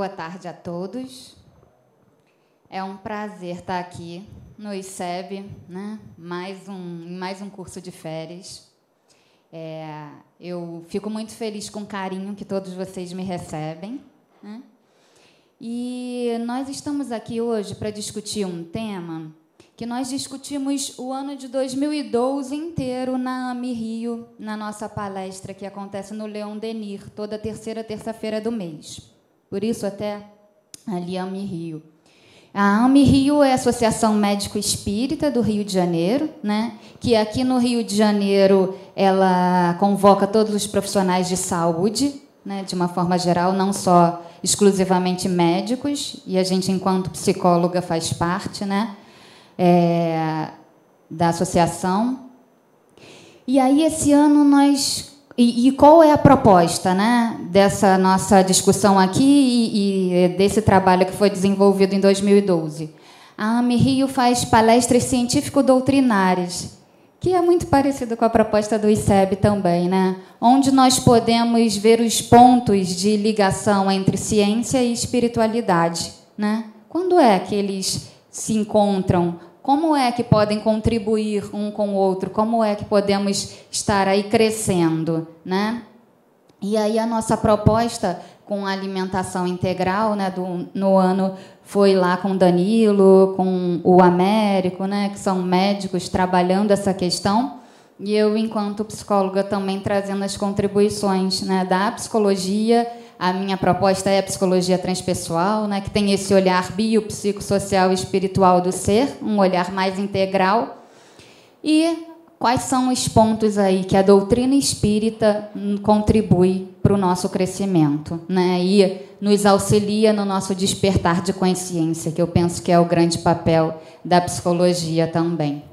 Boa tarde a todos. É um prazer estar aqui no ICEB, né? Mais um curso de férias. Eu fico muito feliz com o carinho que todos vocês me recebem, né? E nós estamos aqui hoje para discutir um tema que nós discutimos o ano de 2012 inteiro na AME Rio, na nossa palestra que acontece no Leon Denis, toda terceira terça-feira do mês. Por isso, até ali, AME Rio. A AME Rio é a Associação Médico Espírita do Rio de Janeiro, né? Que aqui no Rio de Janeiro ela convoca todos os profissionais de saúde, né? De uma forma geral, não só exclusivamente médicos, e a gente, enquanto psicóloga, faz parte, né? Da associação. E aí, esse ano, nós... E qual é a proposta, né, dessa nossa discussão aqui e desse trabalho que foi desenvolvido em 2012? A AME Rio faz palestras científico-doutrinárias, que é muito parecido com a proposta do ICEB também, né? Onde nós podemos ver os pontos de ligação entre ciência e espiritualidade, né? Quando é que eles se encontram? Como é que podem contribuir um com o outro? Como é que podemos estar aí crescendo, né? E aí a nossa proposta com a alimentação integral, né, no ano, foi lá com o Danilo, com o Américo, né, que são médicos trabalhando essa questão, e eu, enquanto psicóloga, também trazendo as contribuições, né, da psicologia. A minha proposta é a psicologia transpessoal, né, que tem esse olhar biopsicossocial e espiritual do ser, um olhar mais integral. E quais são os pontos aí que a doutrina espírita contribui para o nosso crescimento, né, e nos auxilia no nosso despertar de consciência, que eu penso que é o grande papel da psicologia também.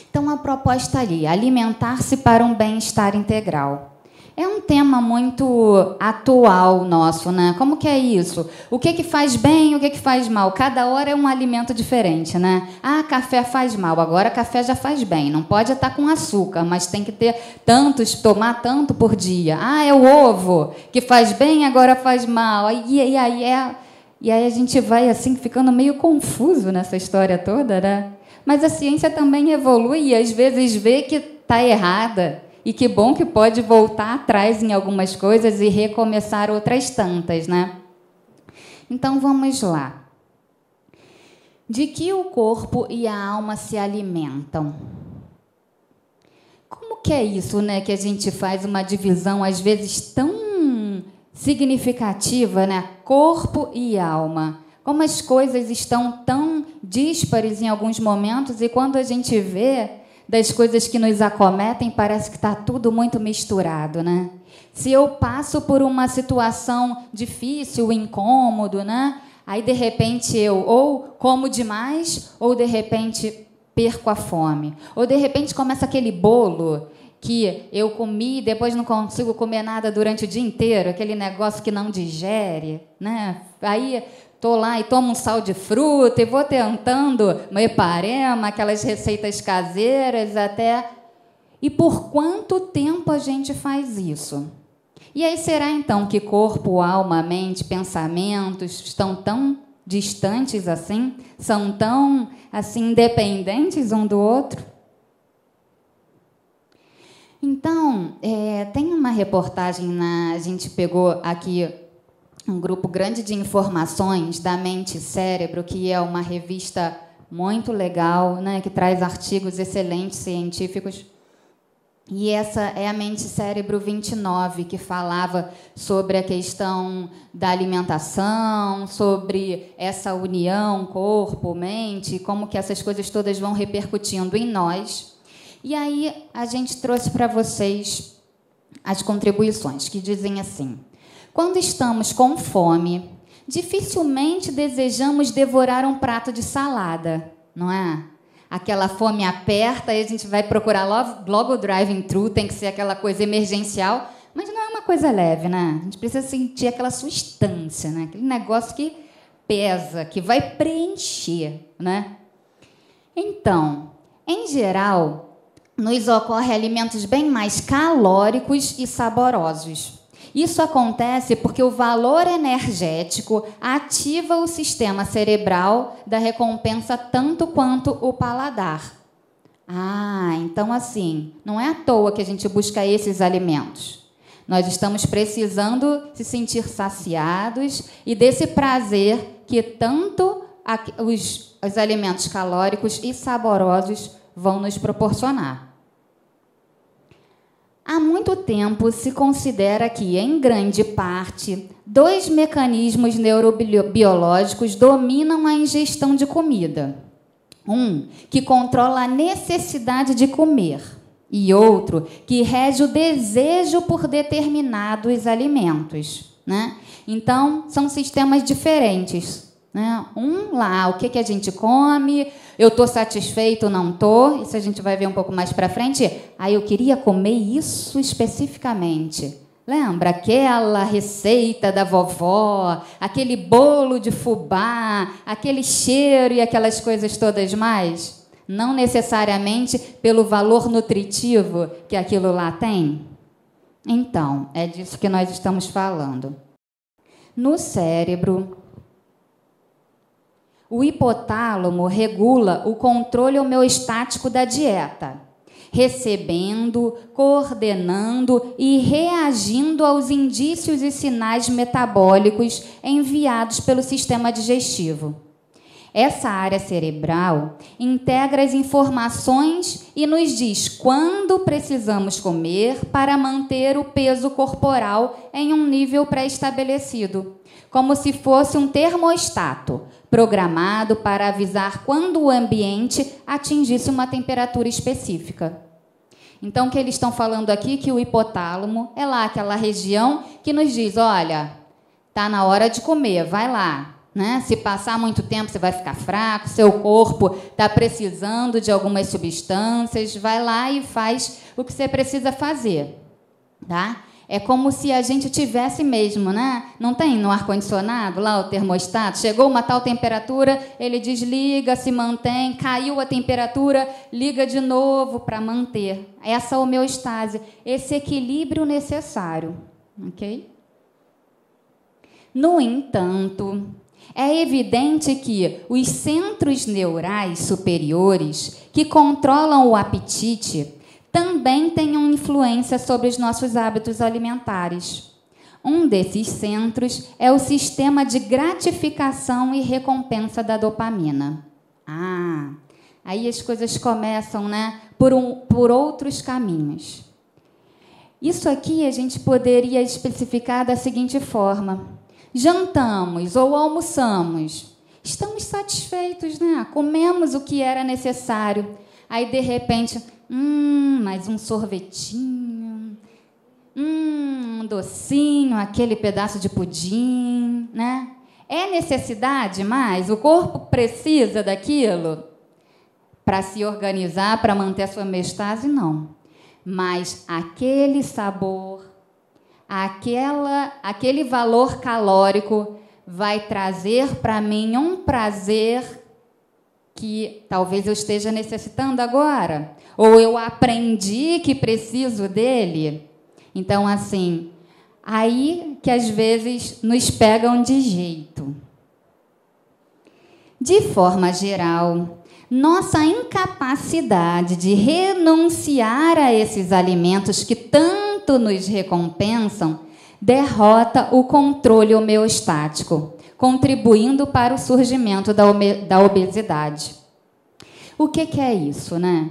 Então, a proposta ali, alimentar-se para um bem-estar integral. É um tema muito atual nosso, né? Como que é isso? O que faz bem e o que faz mal? Cada hora é um alimento diferente, né? Ah, café faz mal, agora café já faz bem. Não pode estar com açúcar, mas tem que ter tantos, tomar tanto por dia. Ah, é o ovo, que faz bem, agora faz mal. E aí a gente vai assim ficando meio confuso nessa história toda, né? Mas a ciência também evolui e às vezes vê que está errada. E que bom que pode voltar atrás em algumas coisas e recomeçar outras tantas, né? Então, vamos lá. De que o corpo e a alma se alimentam? Como que é isso, né, que a gente faz uma divisão, às vezes, tão significativa, né? Corpo e alma. Como as coisas estão tão díspares em alguns momentos e quando a gente vê... das coisas que nos acometem, parece que está tudo muito misturado, né? Se eu passo por uma situação difícil, incômodo, né? Aí, de repente, eu ou como demais, ou, de repente, perco a fome. Ou, de repente, começa aquele bolo que eu comi e depois não consigo comer nada durante o dia inteiro, aquele negócio que não digere, né? Aí... estou lá e tomo um sal de fruta e vou tentando meparema, aquelas receitas caseiras até... E por quanto tempo a gente faz isso? E aí será, então, que corpo, alma, mente, pensamentos estão tão distantes assim? São tão assim, independentes um do outro? Então, tem uma reportagem, a gente pegou aqui... um grupo grande de informações da Mente e Cérebro, que é uma revista muito legal, né, que traz artigos excelentes científicos. E essa é a Mente e Cérebro 29, que falava sobre a questão da alimentação, sobre essa união corpo-mente, como que essas coisas todas vão repercutindo em nós. E aí a gente trouxe para vocês as contribuições, que dizem assim... Quando estamos com fome, dificilmente desejamos devorar um prato de salada, não é? Aquela fome aperta e a gente vai procurar logo o drive-thru, tem que ser aquela coisa emergencial, mas não é uma coisa leve, né? A gente precisa sentir aquela substância, né? Aquele negócio que pesa, que vai preencher, né? Então, em geral, nos ocorre alimentos bem mais calóricos e saborosos. Isso acontece porque o valor energético ativa o sistema cerebral da recompensa tanto quanto o paladar. Então assim, não é à toa que a gente busca esses alimentos. Nós estamos precisando se sentir saciados e desse prazer que tanto os alimentos calóricos e saborosos vão nos proporcionar. Há muito tempo se considera que, em grande parte, 2 mecanismos neurobiológicos dominam a ingestão de comida. Um que controla a necessidade de comer e outro que rege o desejo por determinados alimentos, né? Então, são sistemas diferentes, né? Um lá, o que a gente come, eu estou satisfeito ou não estou, isso a gente vai ver um pouco mais para frente. Eu queria comer isso especificamente. Lembra aquela receita da vovó, aquele bolo de fubá, aquele cheiro e aquelas coisas todas mais? Não necessariamente pelo valor nutritivo que aquilo lá tem. Então, é disso que nós estamos falando. No cérebro, o hipotálamo regula o controle homeostático da dieta, recebendo, coordenando e reagindo aos indícios e sinais metabólicos enviados pelo sistema digestivo. Essa área cerebral integra as informações e nos diz quando precisamos comer para manter o peso corporal em um nível pré-estabelecido, como se fosse um termostato, programado para avisar quando o ambiente atingisse uma temperatura específica. Então, o que eles estão falando aqui é que o hipotálamo é lá aquela região que nos diz, olha, está na hora de comer, vai lá. Né? Se passar muito tempo, você vai ficar fraco, seu corpo está precisando de algumas substâncias, vai lá e faz o que você precisa fazer. Tá? É como se a gente tivesse mesmo, né? Não tem no ar-condicionado lá o termostato? Chegou uma tal temperatura, ele desliga, se mantém, caiu a temperatura, liga de novo para manter. Essa homeostase, esse equilíbrio necessário. Ok? No entanto, é evidente que os centros neurais superiores, que controlam o apetite, também têm uma influência sobre os nossos hábitos alimentares. Um desses centros é o sistema de gratificação e recompensa da dopamina. Aí as coisas começam, né, por outros caminhos. Isso aqui a gente poderia especificar da seguinte forma: jantamos ou almoçamos, estamos satisfeitos, né? Comemos o que era necessário. Aí, de repente, mais um sorvetinho, um docinho, aquele pedaço de pudim, né? É necessidade mais? O corpo precisa daquilo para se organizar, para manter a sua homeostase? Não. Mas aquele sabor, aquele valor calórico vai trazer para mim um prazer que talvez eu esteja necessitando agora, ou eu aprendi que preciso dele. Então, assim, aí que às vezes nos pegam de jeito. De forma geral, nossa incapacidade de renunciar a esses alimentos que tanto nos recompensam derrota o controle homeostático, contribuindo para o surgimento da obesidade. O que é isso, né?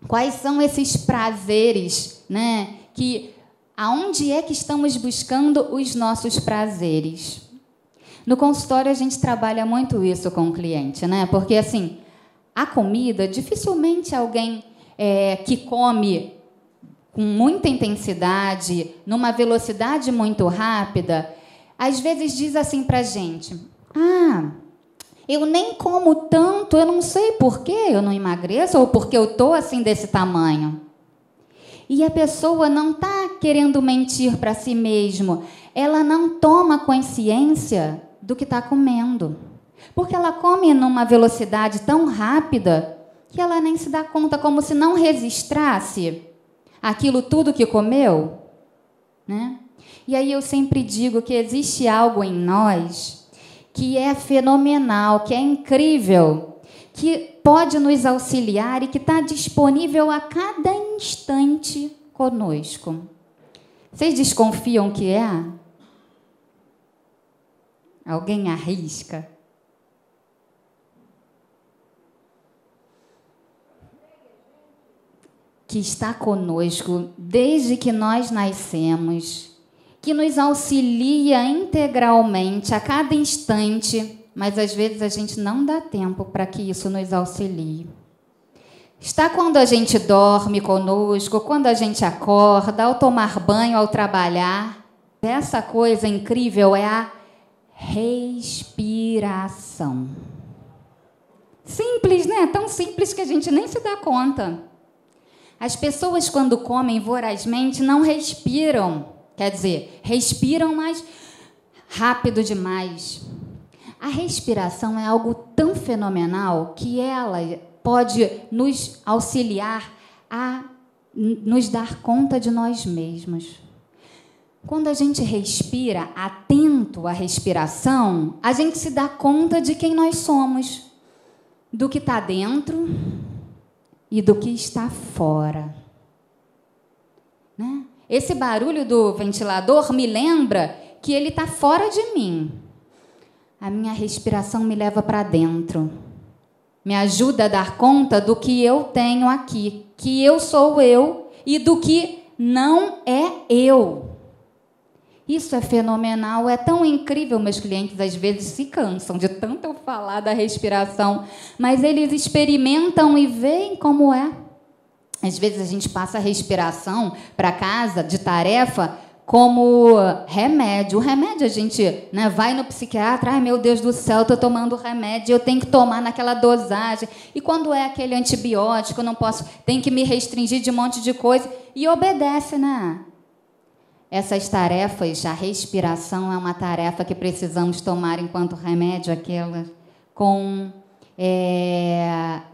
Quais são esses prazeres, né? Aonde é que estamos buscando os nossos prazeres? No consultório a gente trabalha muito isso com o cliente, né? Porque assim, a comida, dificilmente alguém que come com muita intensidade, numa velocidade muito rápida, às vezes diz assim para a gente: eu nem como tanto, eu não sei por que eu não emagreço ou porque eu estou assim desse tamanho. E a pessoa não está querendo mentir para si mesmo, ela não toma consciência do que está comendo. Porque ela come numa velocidade tão rápida que ela nem se dá conta, como se não registrasse aquilo tudo que comeu, né? E aí eu sempre digo que existe algo em nós que é fenomenal, que é incrível, que pode nos auxiliar e que está disponível a cada instante conosco. Vocês desconfiam que é? Alguém arrisca? Que está conosco desde que nós nascemos, que nos auxilia integralmente a cada instante, mas às vezes a gente não dá tempo para que isso nos auxilie. Está quando a gente dorme conosco, quando a gente acorda, ao tomar banho, ao trabalhar. Essa coisa incrível é a respiração. Simples, né? Tão simples que a gente nem se dá conta. As pessoas, quando comem vorazmente, não respiram. Quer dizer, respiram, mas rápido demais. A respiração é algo tão fenomenal que ela pode nos auxiliar a nos dar conta de nós mesmos. Quando a gente respira, atento à respiração, a gente se dá conta de quem nós somos, do que está dentro e do que está fora. Né? Esse barulho do ventilador me lembra que ele está fora de mim. A minha respiração me leva para dentro. Me ajuda a dar conta do que eu tenho aqui, que eu sou eu e do que não é eu. Isso é fenomenal, é tão incrível. Meus clientes às vezes se cansam de tanto eu falar da respiração, mas eles experimentam e veem como é. Às vezes a gente passa a respiração para casa de tarefa como remédio. O remédio a gente, né, vai no psiquiatra, ai meu Deus do céu, estou tomando remédio, eu tenho que tomar naquela dosagem. E quando é aquele antibiótico, eu não posso, tem que me restringir de um monte de coisa. E obedece, né? Essas tarefas, a respiração é uma tarefa que precisamos tomar enquanto remédio, aquela com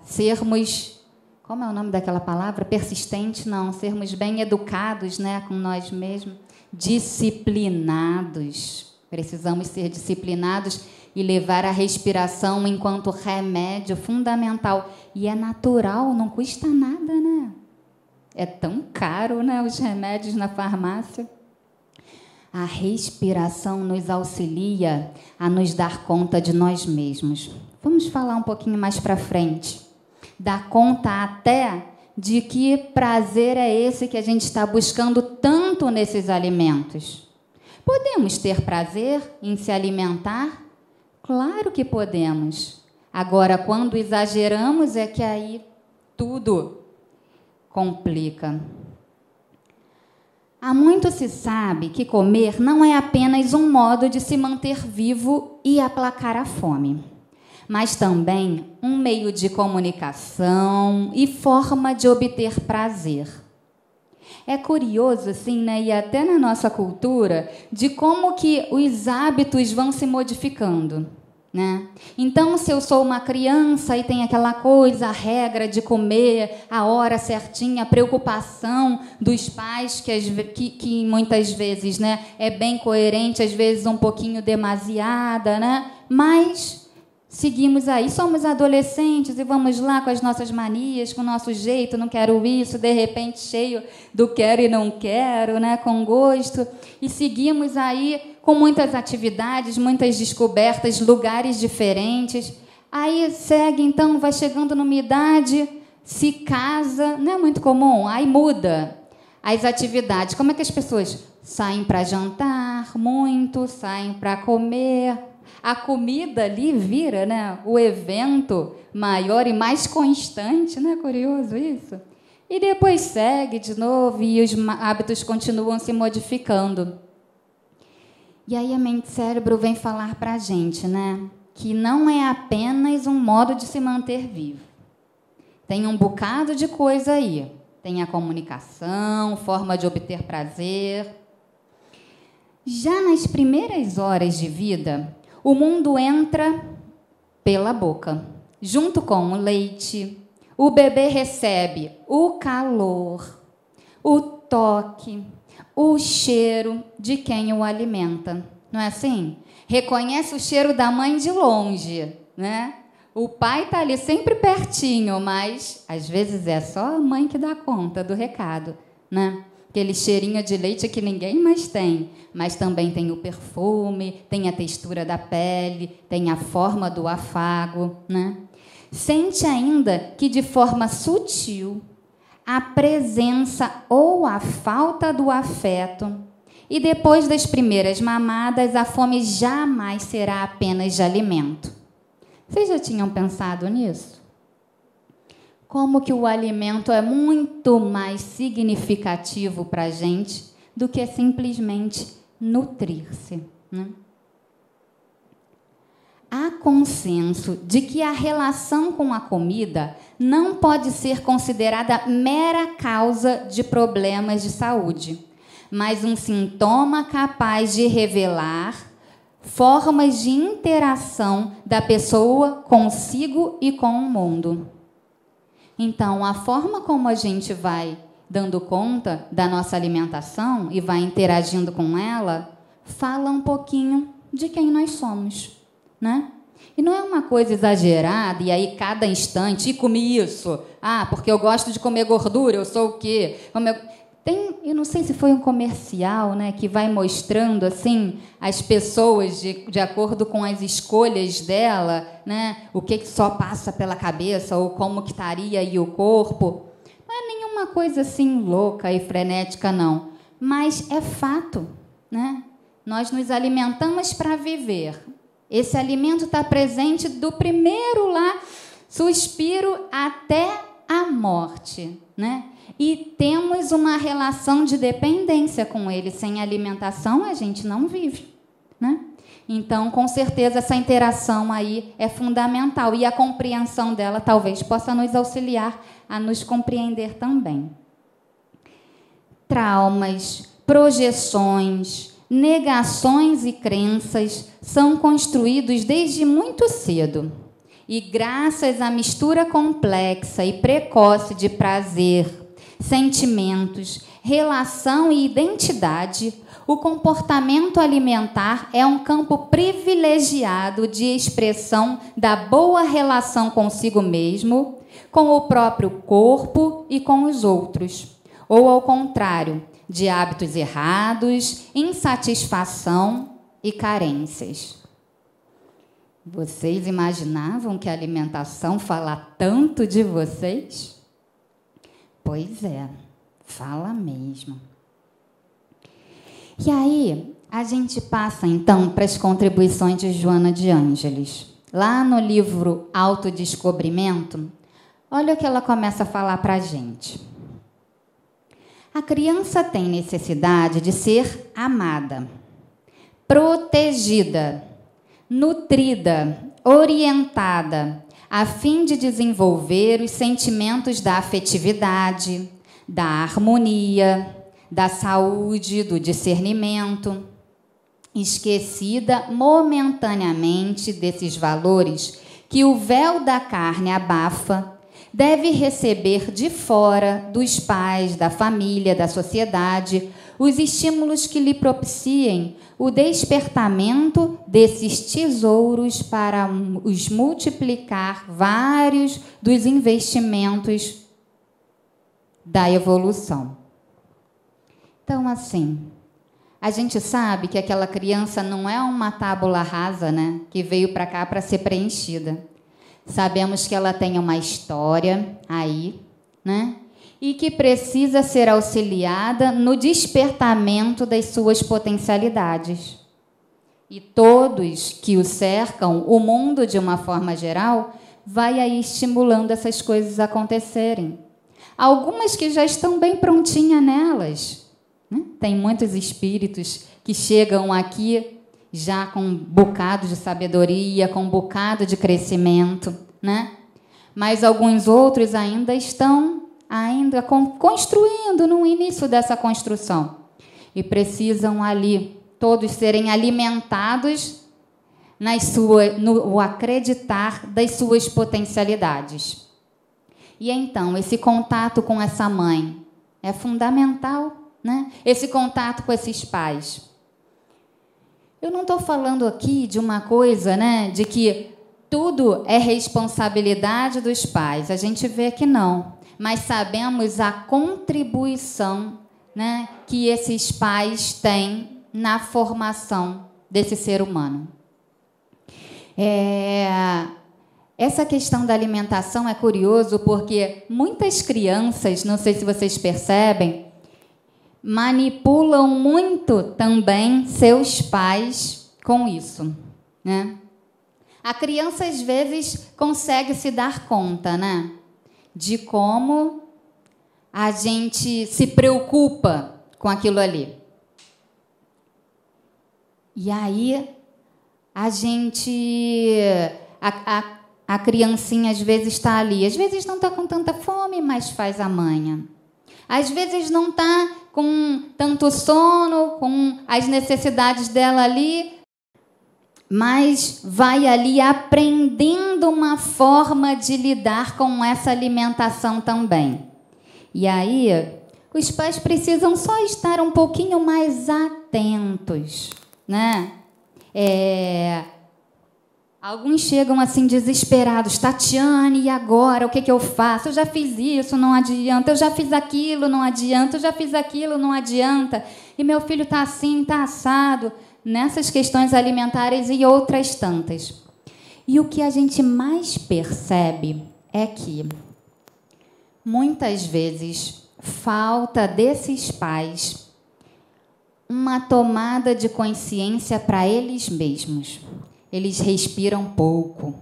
sermos, como é o nome daquela palavra? Persistente, não, sermos bem educados, né, com nós mesmos, disciplinados. Precisamos ser disciplinados e levar a respiração enquanto remédio fundamental. E é natural, não custa nada, né? É tão caro, né, os remédios na farmácia. A respiração nos auxilia a nos dar conta de nós mesmos. Vamos falar um pouquinho mais para frente. Dar conta até de que prazer é esse que a gente está buscando tanto nesses alimentos. Podemos ter prazer em se alimentar? Claro que podemos. Agora, quando exageramos, é que aí tudo complica. Há muito se sabe que comer não é apenas um modo de se manter vivo e aplacar a fome, mas também um meio de comunicação e forma de obter prazer. É curioso, assim, né, e até na nossa cultura, de como que os hábitos vão se modificando. Né? Então, se eu sou uma criança e tem aquela coisa, a regra de comer, a hora certinha, a preocupação dos pais, que muitas vezes, né, é bem coerente, às vezes um pouquinho demasiada, né? Mas seguimos aí, somos adolescentes e vamos lá com as nossas manias, com o nosso jeito, não quero isso, de repente cheio do quero e não quero, né, com gosto, e seguimos aí com muitas atividades, muitas descobertas, lugares diferentes. Aí segue, então, vai chegando numa idade, se casa, não é muito comum, aí muda as atividades. Como é que as pessoas saem para jantar muito, saem para comer? A comida ali vira, né, o evento maior e mais constante, não é curioso isso? E depois segue de novo e os hábitos continuam se modificando. E aí a mente-cérebro vem falar para a gente, né, que não é apenas um modo de se manter vivo. Tem um bocado de coisa aí. Tem a comunicação, forma de obter prazer. Já nas primeiras horas de vida, o mundo entra pela boca. Junto com o leite, o bebê recebe o calor, o toque, o cheiro de quem o alimenta. Não é assim? Reconhece o cheiro da mãe de longe, né? O pai está ali sempre pertinho, mas às vezes é só a mãe que dá conta do recado, né? Aquele cheirinho de leite que ninguém mais tem, mas também tem o perfume, tem a textura da pele, tem a forma do afago, né? Sente ainda que, de forma sutil, a presença ou a falta do afeto, e depois das primeiras mamadas, a fome jamais será apenas de alimento. Vocês já tinham pensado nisso? Como que o alimento é muito mais significativo para a gente do que simplesmente nutrir-se, né? Há consenso de que a relação com a comida não pode ser considerada mera causa de problemas de saúde, mas um sintoma capaz de revelar formas de interação da pessoa consigo e com o mundo. Então, a forma como a gente vai dando conta da nossa alimentação e vai interagindo com ela, fala um pouquinho de quem nós somos, né? E não é uma coisa exagerada, e aí cada instante, e comi isso, porque eu gosto de comer gordura, eu sou o quê? Eu não sei se foi um comercial, né, que vai mostrando assim as pessoas de acordo com as escolhas dela, né, o que só passa pela cabeça ou como que estaria aí o corpo. Não é nenhuma coisa assim louca e frenética, não, mas é fato, né? Nós nos alimentamos para viver. Esse alimento está presente do primeiro lá suspiro até a morte, né? E temos uma relação de dependência com ele. Sem alimentação, a gente não vive, né? Então, com certeza, essa interação aí é fundamental. E a compreensão dela talvez possa nos auxiliar a nos compreender também. Traumas, projeções, negações e crenças são construídos desde muito cedo. E graças à mistura complexa e precoce de prazer, sentimentos, relação e identidade, o comportamento alimentar é um campo privilegiado de expressão da boa relação consigo mesmo, com o próprio corpo e com os outros. Ou, ao contrário, de hábitos errados, insatisfação e carências. Vocês imaginavam que a alimentação fala tanto de vocês? Pois é, fala mesmo. E aí, a gente passa, então, para as contribuições de Joana de Ângeles. Lá no livro Autodescobrimento, olha o que ela começa a falar para a gente. A criança tem necessidade de ser amada, protegida, nutrida, orientada, a fim de desenvolver os sentimentos da afetividade, da harmonia, da saúde, do discernimento. Esquecida momentaneamente desses valores que o véu da carne abafa, deve receber de fora, dos pais, da família, da sociedade, os estímulos que lhe propiciem o despertamento desses tesouros para os multiplicar vários dos investimentos da evolução. Então, assim, a gente sabe que aquela criança não é uma tábula rasa, né, que veio para cá para ser preenchida. Sabemos que ela tem uma história aí, né? E que precisa ser auxiliada no despertamento das suas potencialidades. E todos que o cercam, o mundo de uma forma geral, vai aí estimulando essas coisas a acontecerem. Algumas que já estão bem prontinhas nelas, né? Tem muitos espíritos que chegam aqui já com um bocado de sabedoria, com um bocado de crescimento, né? Mas alguns outros ainda estão construindo no início dessa construção e precisam ali todos serem alimentados no acreditar das suas potencialidades. E então esse contato com essa mãe é fundamental, né? Esse contato com esses pais. Eu não estou falando aqui de uma coisa, né, de que tudo é responsabilidade dos pais. A gente vê que não. Mas sabemos a contribuição, né, que esses pais têm na formação desse ser humano. Essa questão da alimentação é curioso porque muitas crianças, não sei se vocês percebem, manipulam muito também seus pais com isso, né? A criança, às vezes, consegue se dar conta, né, de como a gente se preocupa com aquilo ali. E aí, a gente... A criancinha, às vezes, está ali. Às vezes, não está com tanta fome, mas faz a manha. Às vezes, não está com tanto sono, com as necessidades dela ali, mas vai ali aprendendo uma forma de lidar com essa alimentação também. E aí, os pais precisam só estar um pouquinho mais atentos, né? Alguns chegam assim desesperados. Tatiane, e agora? O que eu faço? Eu já fiz isso, não adianta. Eu já fiz aquilo, não adianta. Eu já fiz aquilo, não adianta. E meu filho está assim, está assado. Nessas questões alimentares e outras tantas. E o que a gente mais percebe é que, muitas vezes, falta desses pais uma tomada de consciência para eles mesmos. Eles respiram pouco.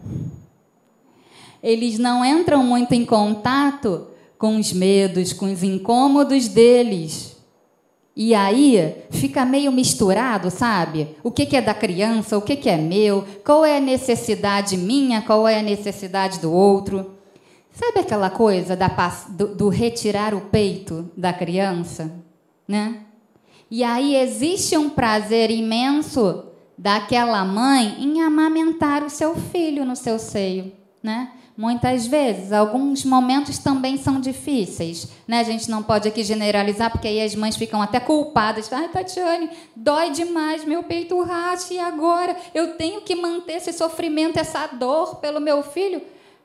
Eles não entram muito em contato com os medos, com os incômodos deles. E aí fica meio misturado, sabe? O que é da criança, o que é meu, qual é a necessidade minha, qual é a necessidade do outro. Sabe aquela coisa do retirar o peito da criança, né? E aí existe um prazer imenso daquela mãe em amamentar o seu filho no seu seio, né? Muitas vezes, alguns momentos também são difíceis, né? A gente não pode aqui generalizar, porque aí as mães ficam até culpadas. Ai, Tatiane, dói demais, meu peito racha, e agora eu tenho que manter esse sofrimento, essa dor pelo meu filho.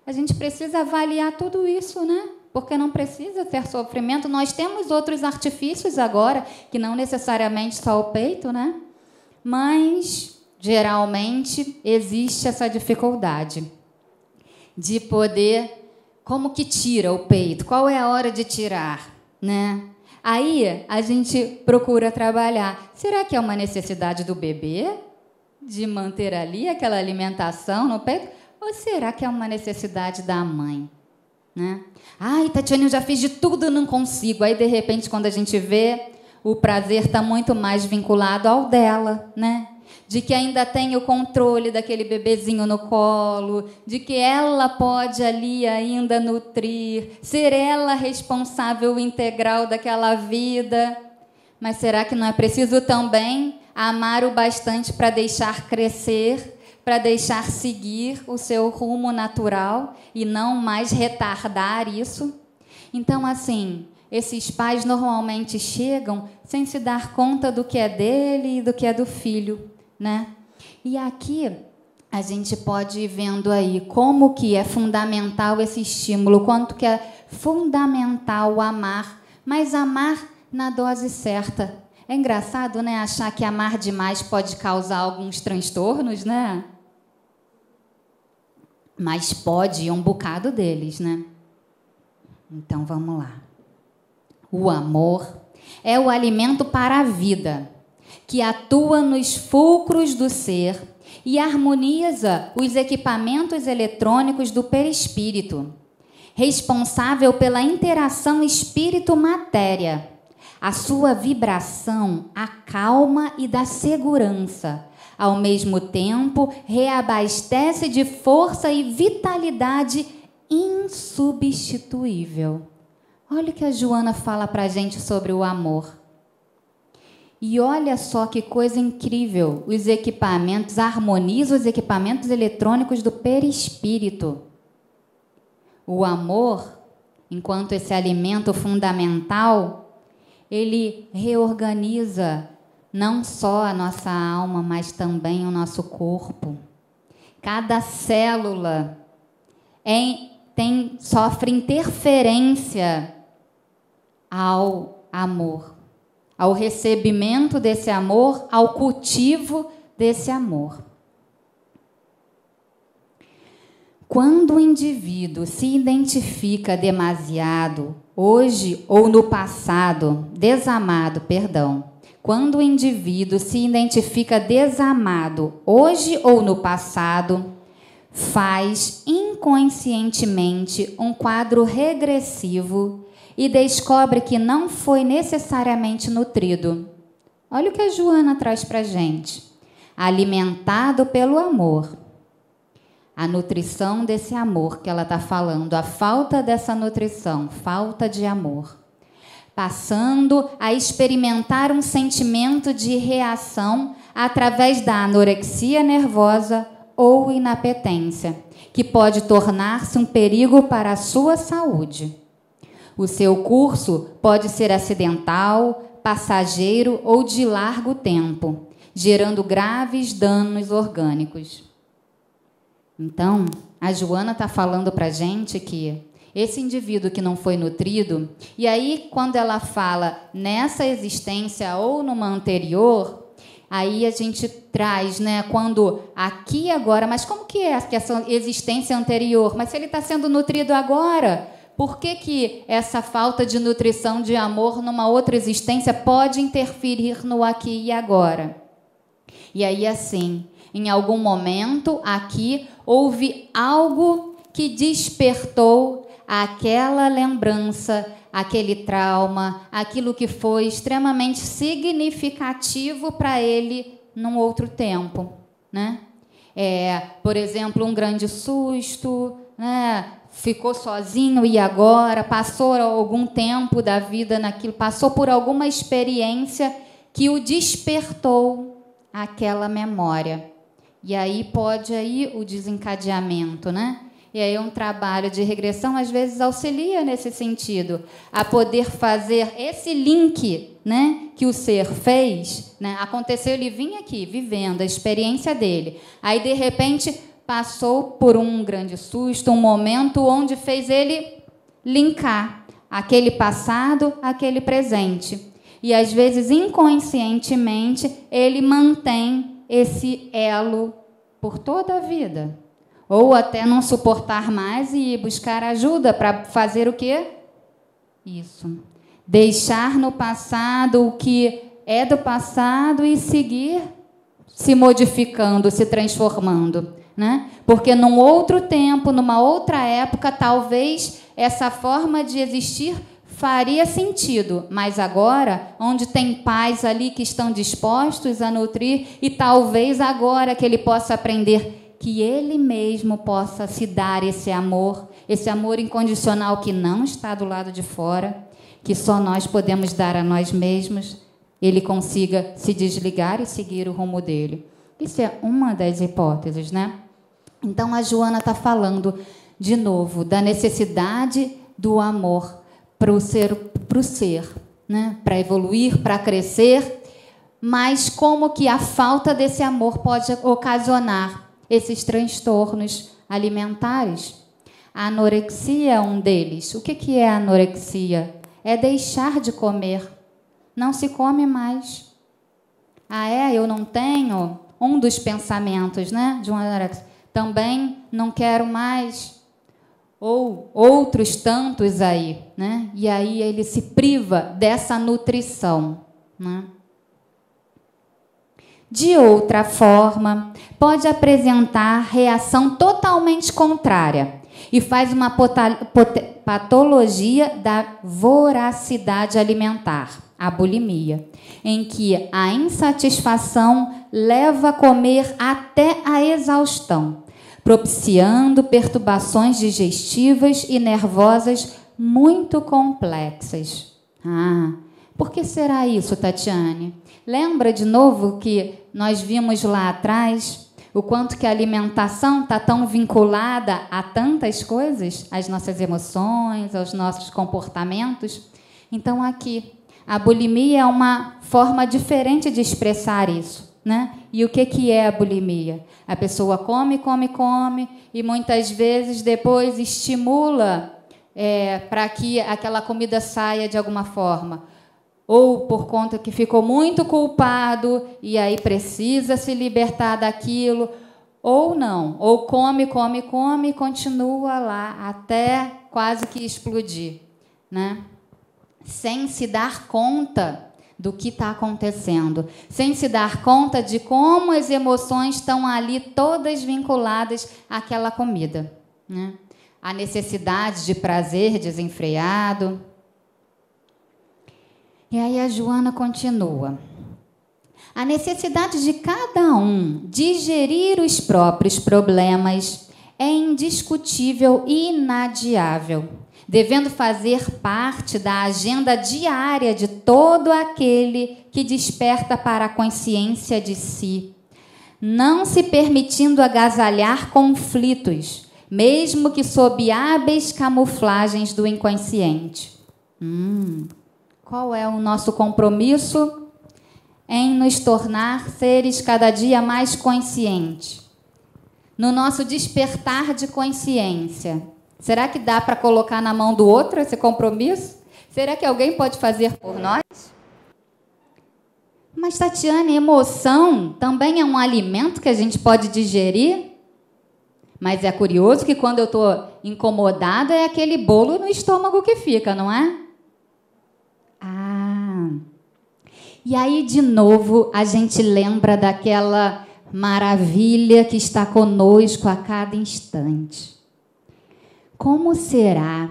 A gente precisa avaliar tudo isso, né? Porque não precisa ter sofrimento. Nós temos outros artifícios agora, que não necessariamente só o peito, né? Mas, geralmente, existe essa dificuldade de poder, como que tira o peito? Qual é a hora de tirar, né? Aí a gente procura trabalhar. Será que é uma necessidade do bebê de manter ali aquela alimentação no peito? Ou será que é uma necessidade da mãe, né? Ai, Tatiane, eu já fiz de tudo, não consigo. Aí, de repente, quando a gente vê, o prazer está muito mais vinculado ao dela, né? De que ainda tem o controle daquele bebezinho no colo, de que ela pode ali ainda nutrir, ser ela responsável integral daquela vida. Mas será que não é preciso também amar o bastante para deixar crescer, para deixar seguir o seu rumo natural e não mais retardar isso? Então, assim, esses pais normalmente chegam sem se dar conta do que é dele e do que é do filho, né? E aqui a gente pode ir vendo aí como que é fundamental esse estímulo, quanto que é fundamental amar, mas amar na dose certa. É engraçado, né, achar que amar demais pode causar alguns transtornos, né? Mas pode um bocado deles, né? Então vamos lá. O amor é o alimento para a vida, que atua nos fulcros do ser e harmoniza os equipamentos eletrônicos do perispírito, responsável pela interação espírito-matéria. A sua vibração acalma e dá segurança. Ao mesmo tempo, reabastece de força e vitalidade insubstituível. Olha o que a Joana fala para a gente sobre o amor. E olha só que coisa incrível, os equipamentos, harmoniza os equipamentos eletrônicos do perispírito. O amor, enquanto esse alimento fundamental, ele reorganiza não só a nossa alma, mas também o nosso corpo. Cada célula sofre interferência ao amor, ao recebimento desse amor, ao cultivo desse amor. Quando o indivíduo se identifica demasiado, hoje ou no passado, desamado, quando o indivíduo se identifica desamado, hoje ou no passado, faz inconscientemente um quadro regressivo e descobre que não foi necessariamente nutrido. Olha o que a Joana traz para a gente. Alimentado pelo amor. A nutrição desse amor que ela está falando, a falta dessa nutrição, falta de amor. Passando a experimentar um sentimento de reação através da anorexia nervosa ou inapetência, que pode tornar-se um perigo para a sua saúde. O seu curso pode ser acidental, passageiro ou de largo tempo, gerando graves danos orgânicos. Então, a Joana está falando para a gente que esse indivíduo que não foi nutrido, e aí quando ela fala nessa existência ou numa anterior, aí a gente traz, né, quando aqui agora, mas como que é essa existência anterior? Mas se ele está sendo nutrido agora, por que essa falta de nutrição de amor numa outra existência pode interferir no aqui e agora? E aí assim, em algum momento aqui houve algo que despertou aquela lembrança, aquele trauma, aquilo que foi extremamente significativo para ele num outro tempo, né? Por exemplo, um grande susto, né? Ficou sozinho e agora passou algum tempo da vida naquilo, passou por alguma experiência que o despertou aquela memória. E aí pode aí o desencadeamento, né? E aí um trabalho de regressão às vezes auxilia nesse sentido, a poder fazer esse link, né, que o ser fez, né? Aconteceu, ele vinha aqui vivendo a experiência dele. Aí de repente passou por um grande susto, um momento onde fez ele linkar aquele passado, aquele presente. E às vezes inconscientemente ele mantém esse elo por toda a vida. Ou até não suportar mais e buscar ajuda para fazer o quê? Isso. Deixar no passado o que é do passado e seguir se modificando, se transformando, né? Porque num outro tempo, numa outra época, talvez essa forma de existir faria sentido, mas agora, onde tem pais ali que estão dispostos a nutrir, e talvez agora que ele possa aprender que ele mesmo possa se dar esse amor incondicional que não está do lado de fora, que só nós podemos dar a nós mesmos, ele consiga se desligar e seguir o rumo dele. Isso é uma das hipóteses, né? Então, a Joana está falando, de novo, da necessidade do amor para o ser, né? Para evoluir, para crescer, mas como que a falta desse amor pode ocasionar esses transtornos alimentares. A anorexia é um deles. O que é a anorexia? É deixar de comer. Não se come mais. Eu não tenho? Um dos pensamentos, né, de um anorexia. Também não quero mais. Ou outros tantos aí, né? E aí ele se priva dessa nutrição, né? De outra forma, pode apresentar reação totalmente contrária e faz uma patologia da voracidade alimentar, a bulimia, em que a insatisfação leva a comer até a exaustão, propiciando perturbações digestivas e nervosas muito complexas. Por que será isso, Tatiane? Lembra de novo que nós vimos lá atrás o quanto que a alimentação está tão vinculada a tantas coisas, às nossas emoções, aos nossos comportamentos? Então, aqui, A bulimia é uma forma diferente de expressar isso, né? E o que é a bulimia? A pessoa come, come, come e muitas vezes depois estimula para que aquela comida saia de alguma forma. Ou por conta que ficou muito culpado e aí precisa se libertar daquilo, ou não, ou come, come, come e continua lá até quase que explodir, né? Sem se dar conta do que está acontecendo, sem se dar conta de como as emoções estão ali todas vinculadas àquela comida, né? A necessidade de prazer desenfreado. E aí a Joana continua. A necessidade de cada um digerir os próprios problemas é indiscutível e inadiável, devendo fazer parte da agenda diária de todo aquele que desperta para a consciência de si, não se permitindo agasalhar conflitos, mesmo que sob hábeis camuflagens do inconsciente. Qual é o nosso compromisso? Em nos tornar seres cada dia mais conscientes. No nosso despertar de consciência. Será que dá para colocar na mão do outro esse compromisso? Será que alguém pode fazer por nós? Mas, Tatiane, emoção também é um alimento que a gente pode digerir? Mas é curioso que quando eu estou incomodada é aquele bolo no estômago que fica, não é? E aí, de novo, a gente lembra daquela maravilha que está conosco a cada instante. Como será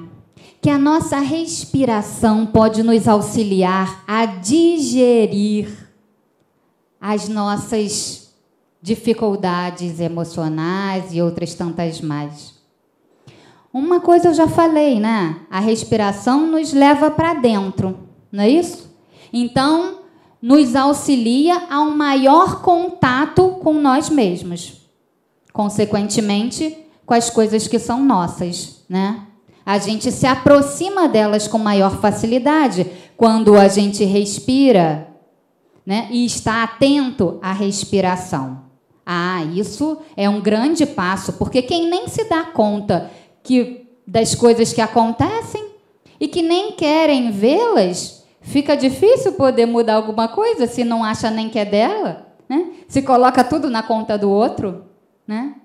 que a nossa respiração pode nos auxiliar a digerir as nossas dificuldades emocionais e outras tantas mais? Uma coisa eu já falei, né? A respiração nos leva para dentro, não é isso? Então, nos auxilia a um maior contato com nós mesmos. Consequentemente, com as coisas que são nossas, né? A gente se aproxima delas com maior facilidade quando a gente respira, né? E está atento à respiração. Isso é um grande passo, porque quem nem se dá conta das coisas que acontecem e que nem querem vê-las, fica difícil poder mudar alguma coisa se não acha nem que é dela, né? Se coloca tudo na conta do outro, né?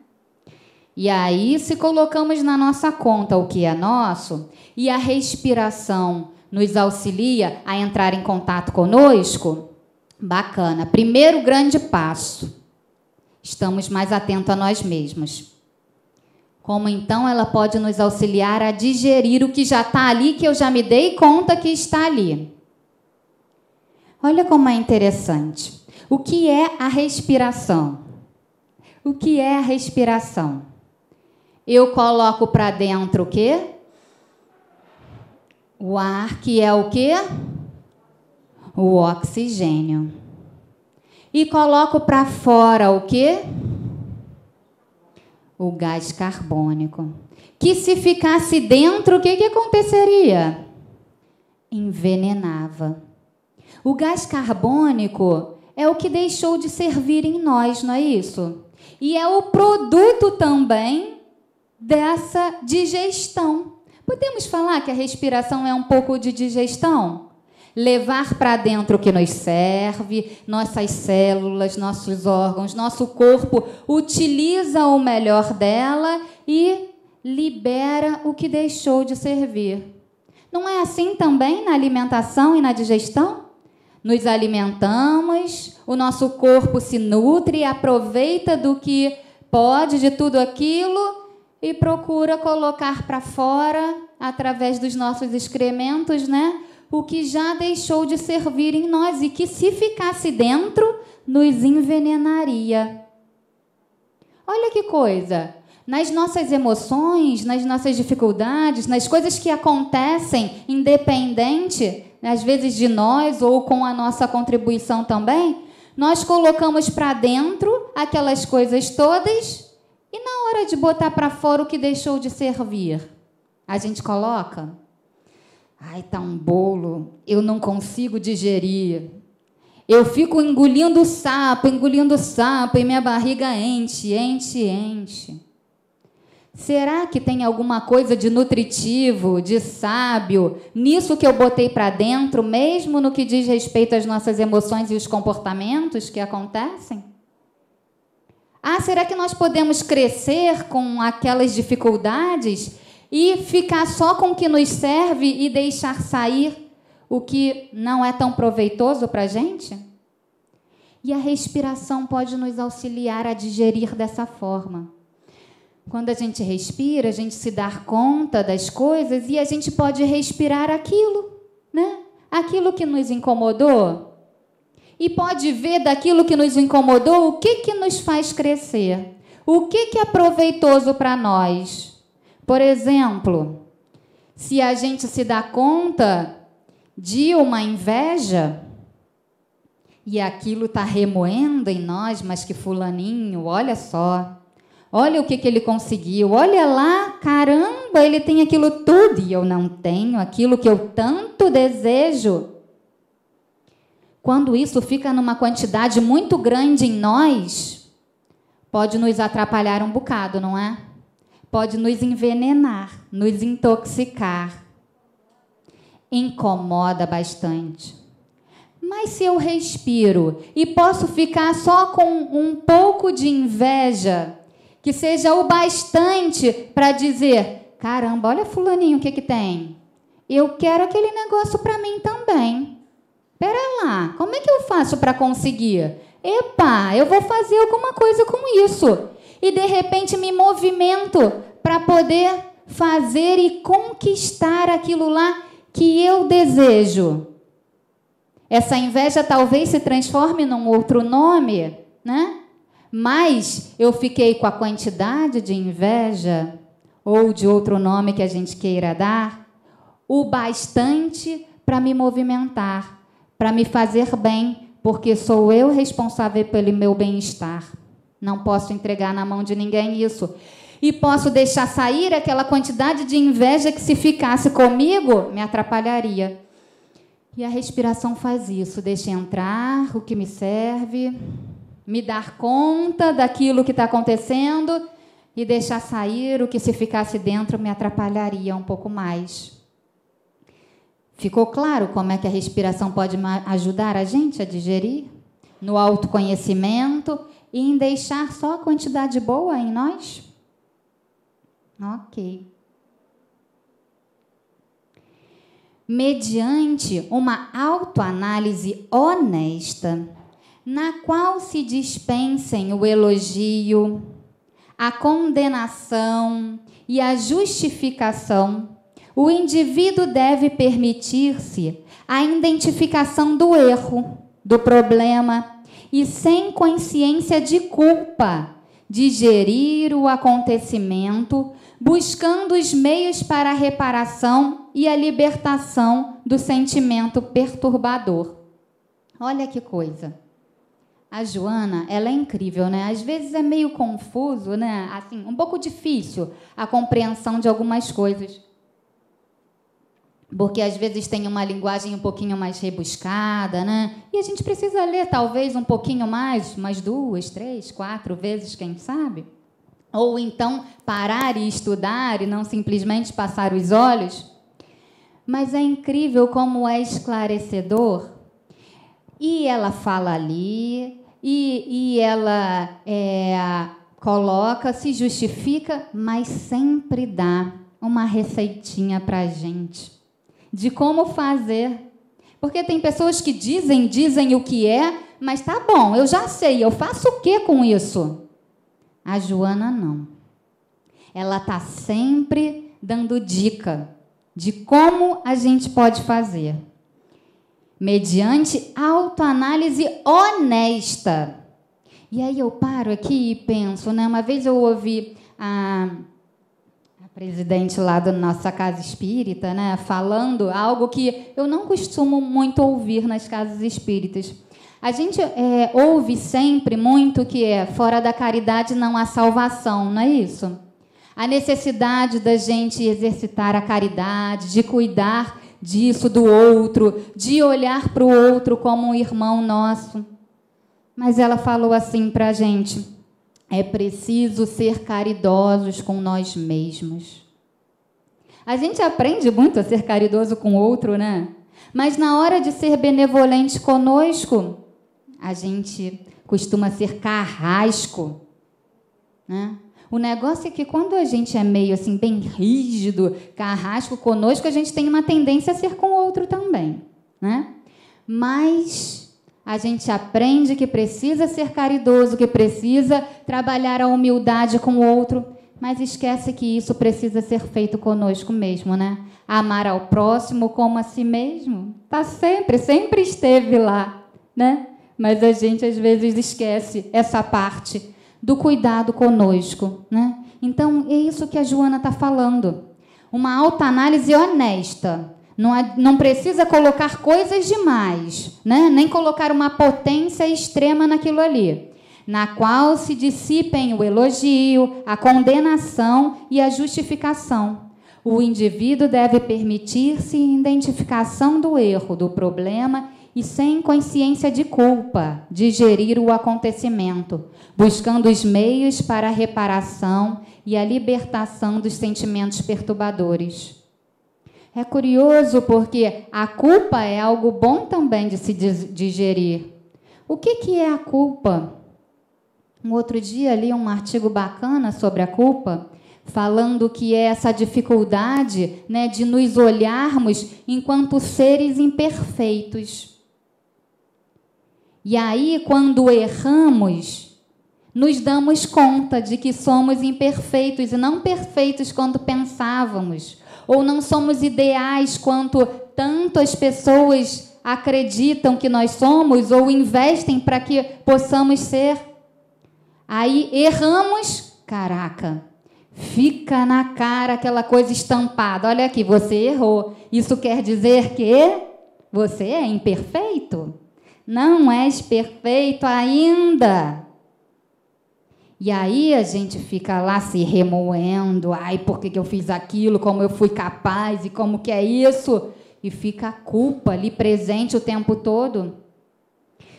E aí, se colocamos na nossa conta o que é nosso e a respiração nos auxilia a entrar em contato conosco, bacana. Primeiro grande passo, estamos mais atentos a nós mesmos. Como então ela pode nos auxiliar a digerir o que já está ali, que eu já me dei conta que está ali? Olha como é interessante. O que é a respiração? O que é a respiração? Eu coloco para dentro o quê? O ar, que é o quê? O oxigênio. E coloco para fora o quê? O gás carbônico. Que se ficasse dentro, o que aconteceria? Envenenava. O gás carbônico é o que deixou de servir em nós, não é isso? E é o produto também dessa digestão. Podemos falar que a respiração é um pouco de digestão? Levar para dentro o que nos serve, nossas células, nossos órgãos, nosso corpo utiliza o melhor dela e libera o que deixou de servir. Não é assim também na alimentação e na digestão? Nos alimentamos, o nosso corpo se nutre, aproveita do que pode, de tudo aquilo, e procura colocar para fora, através dos nossos excrementos, né, o que já deixou de servir em nós e que, se ficasse dentro, nos envenenaria. Olha que coisa! Nas nossas emoções, nas nossas dificuldades, nas coisas que acontecem independente, às vezes de nós ou com a nossa contribuição também, nós colocamos para dentro aquelas coisas todas e na hora de botar para fora o que deixou de servir, a gente coloca? Ai, tá um bolo, eu não consigo digerir. Eu fico engolindo sapo, e minha barriga enche, enche, enche. Será que tem alguma coisa de nutritivo, de sábio, nisso que eu botei para dentro, mesmo no que diz respeito às nossas emoções e os comportamentos que acontecem? Ah, será que nós podemos crescer com aquelas dificuldades e ficar só com o que nos serve e deixar sair o que não é tão proveitoso para a gente? E a respiração pode nos auxiliar a digerir dessa forma. Quando a gente respira, a gente se dá conta das coisas e a gente pode respirar aquilo, né? Aquilo que nos incomodou. E pode ver daquilo que nos incomodou o que nos faz crescer. O que é proveitoso para nós. Por exemplo, se a gente se dá conta de uma inveja e aquilo está remoendo em nós, mas que fulaninho, olha só, olha o que ele conseguiu, olha lá, caramba, ele tem aquilo tudo e eu não tenho aquilo que eu tanto desejo. Quando isso fica numa quantidade muito grande em nós, pode nos atrapalhar um bocado, não é? Pode nos envenenar, nos intoxicar. Incomoda bastante. Mas se eu respiro e posso ficar só com um pouco de inveja, que seja o bastante para dizer, caramba, olha fulaninho o que tem. Eu quero aquele negócio para mim também. Pera lá, como é que eu faço para conseguir? Epa, eu vou fazer alguma coisa com isso. E de repente me movimento para poder fazer e conquistar aquilo lá que eu desejo. Essa inveja talvez se transforme num outro nome, né? Mas eu fiquei com a quantidade de inveja, ou de outro nome que a gente queira dar, o bastante para me movimentar, para me fazer bem, porque sou eu responsável pelo meu bem-estar. Não posso entregar na mão de ninguém isso. E posso deixar sair aquela quantidade de inveja que, se ficasse comigo, me atrapalharia. E a respiração faz isso, deixa entrar o que me serve, me dar conta daquilo que está acontecendo e deixar sair o que, se ficasse dentro, me atrapalharia um pouco mais. Ficou claro como é que a respiração pode ajudar a gente a digerir? No autoconhecimento e em deixar só a quantidade boa em nós? Ok. Mediante uma autoanálise honesta, na qual se dispensem o elogio, a condenação e a justificação, o indivíduo deve permitir-se a identificação do erro, do problema, e sem consciência de culpa, digerir o acontecimento, buscando os meios para a reparação e a libertação do sentimento perturbador. Olha que coisa. A Joana, ela é incrível, né? Às vezes é meio confuso, né? Assim, um pouco difícil a compreensão de algumas coisas. Porque às vezes tem uma linguagem um pouquinho mais rebuscada, né? E a gente precisa ler talvez um pouquinho mais, umas 2, 3, 4 vezes, quem sabe? Ou então parar e estudar e não simplesmente passar os olhos. Mas é incrível como é esclarecedor. E ela fala ali, e ela coloca, se justifica, mas sempre dá uma receitinha para a gente de como fazer. Porque tem pessoas que dizem o que é, mas tá bom, eu já sei, eu faço o que com isso? A Joana não. Ela está sempre dando dica de como a gente pode fazer. Mediante autoanálise honesta. E aí eu paro aqui e penso, né? Uma vez eu ouvi a presidente lá da nossa casa espírita, né, falando algo que eu não costumo muito ouvir nas casas espíritas. A gente ouve sempre muito que fora da caridade não há salvação, não é isso? A necessidade da gente exercitar a caridade, de cuidar disso, do outro, de olhar para o outro como um irmão nosso. Mas ela falou assim para a gente: é preciso ser caridosos com nós mesmos. A gente aprende muito a ser caridoso com o outro, né? Mas na hora de ser benevolente conosco, a gente costuma ser carrasco, né? O negócio é que quando a gente é meio assim, bem rígido, carrasco conosco, a gente tem uma tendência a ser com o outro também, né? Mas a gente aprende que precisa ser caridoso, que precisa trabalhar a humildade com o outro, mas esquece que isso precisa ser feito conosco mesmo, né? Amar ao próximo como a si mesmo. Tá sempre esteve lá, né? Mas a gente às vezes esquece essa parte do cuidado conosco, né? Então, é isso que a Joana está falando. Uma autoanálise honesta. Não precisa colocar coisas demais, né? Nem colocar uma potência extrema naquilo ali, na qual se dissipem o elogio, a condenação e a justificação. O indivíduo deve permitir-se identificação do erro, do problema, e sem consciência de culpa, digerir o acontecimento, buscando os meios para a reparação e a libertação dos sentimentos perturbadores. É curioso porque a culpa é algo bom também de se digerir. O que é a culpa? Um outro dia li um artigo bacana sobre a culpa, falando que é essa dificuldade, né, de nos olharmos enquanto seres imperfeitos. E aí, quando erramos, nos damos conta de que somos imperfeitos e não perfeitos quanto pensávamos, ou não somos ideais quanto tanto as pessoas acreditam que nós somos ou investem para que possamos ser. Aí erramos, caraca, fica na cara aquela coisa estampada. Olha aqui, você errou. Isso quer dizer que você é imperfeito? Não és perfeito ainda. E aí a gente fica lá se remoendo. Ai, por que eu fiz aquilo? Como eu fui capaz? E como que é isso? E fica a culpa ali presente o tempo todo.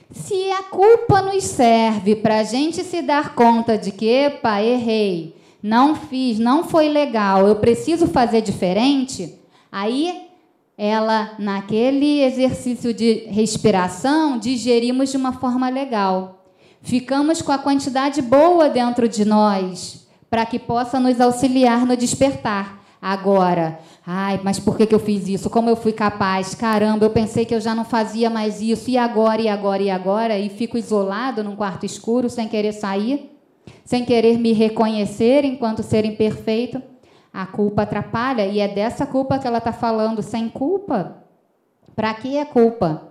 Se a culpa nos serve para a gente se dar conta de que, epa, errei, não fiz, não foi legal, eu preciso fazer diferente, aí ela, naquele exercício de respiração, digerimos de uma forma legal. Ficamos com a quantidade boa dentro de nós, para que possa nos auxiliar no despertar. Agora, ai, mas por que eu fiz isso? Como eu fui capaz? Caramba, eu pensei que eu já não fazia mais isso. E agora, e agora, e agora? E fico isolado num quarto escuro, sem querer sair, sem querer me reconhecer enquanto ser imperfeito. A culpa atrapalha, e é dessa culpa que ela está falando. Sem culpa, para que é culpa?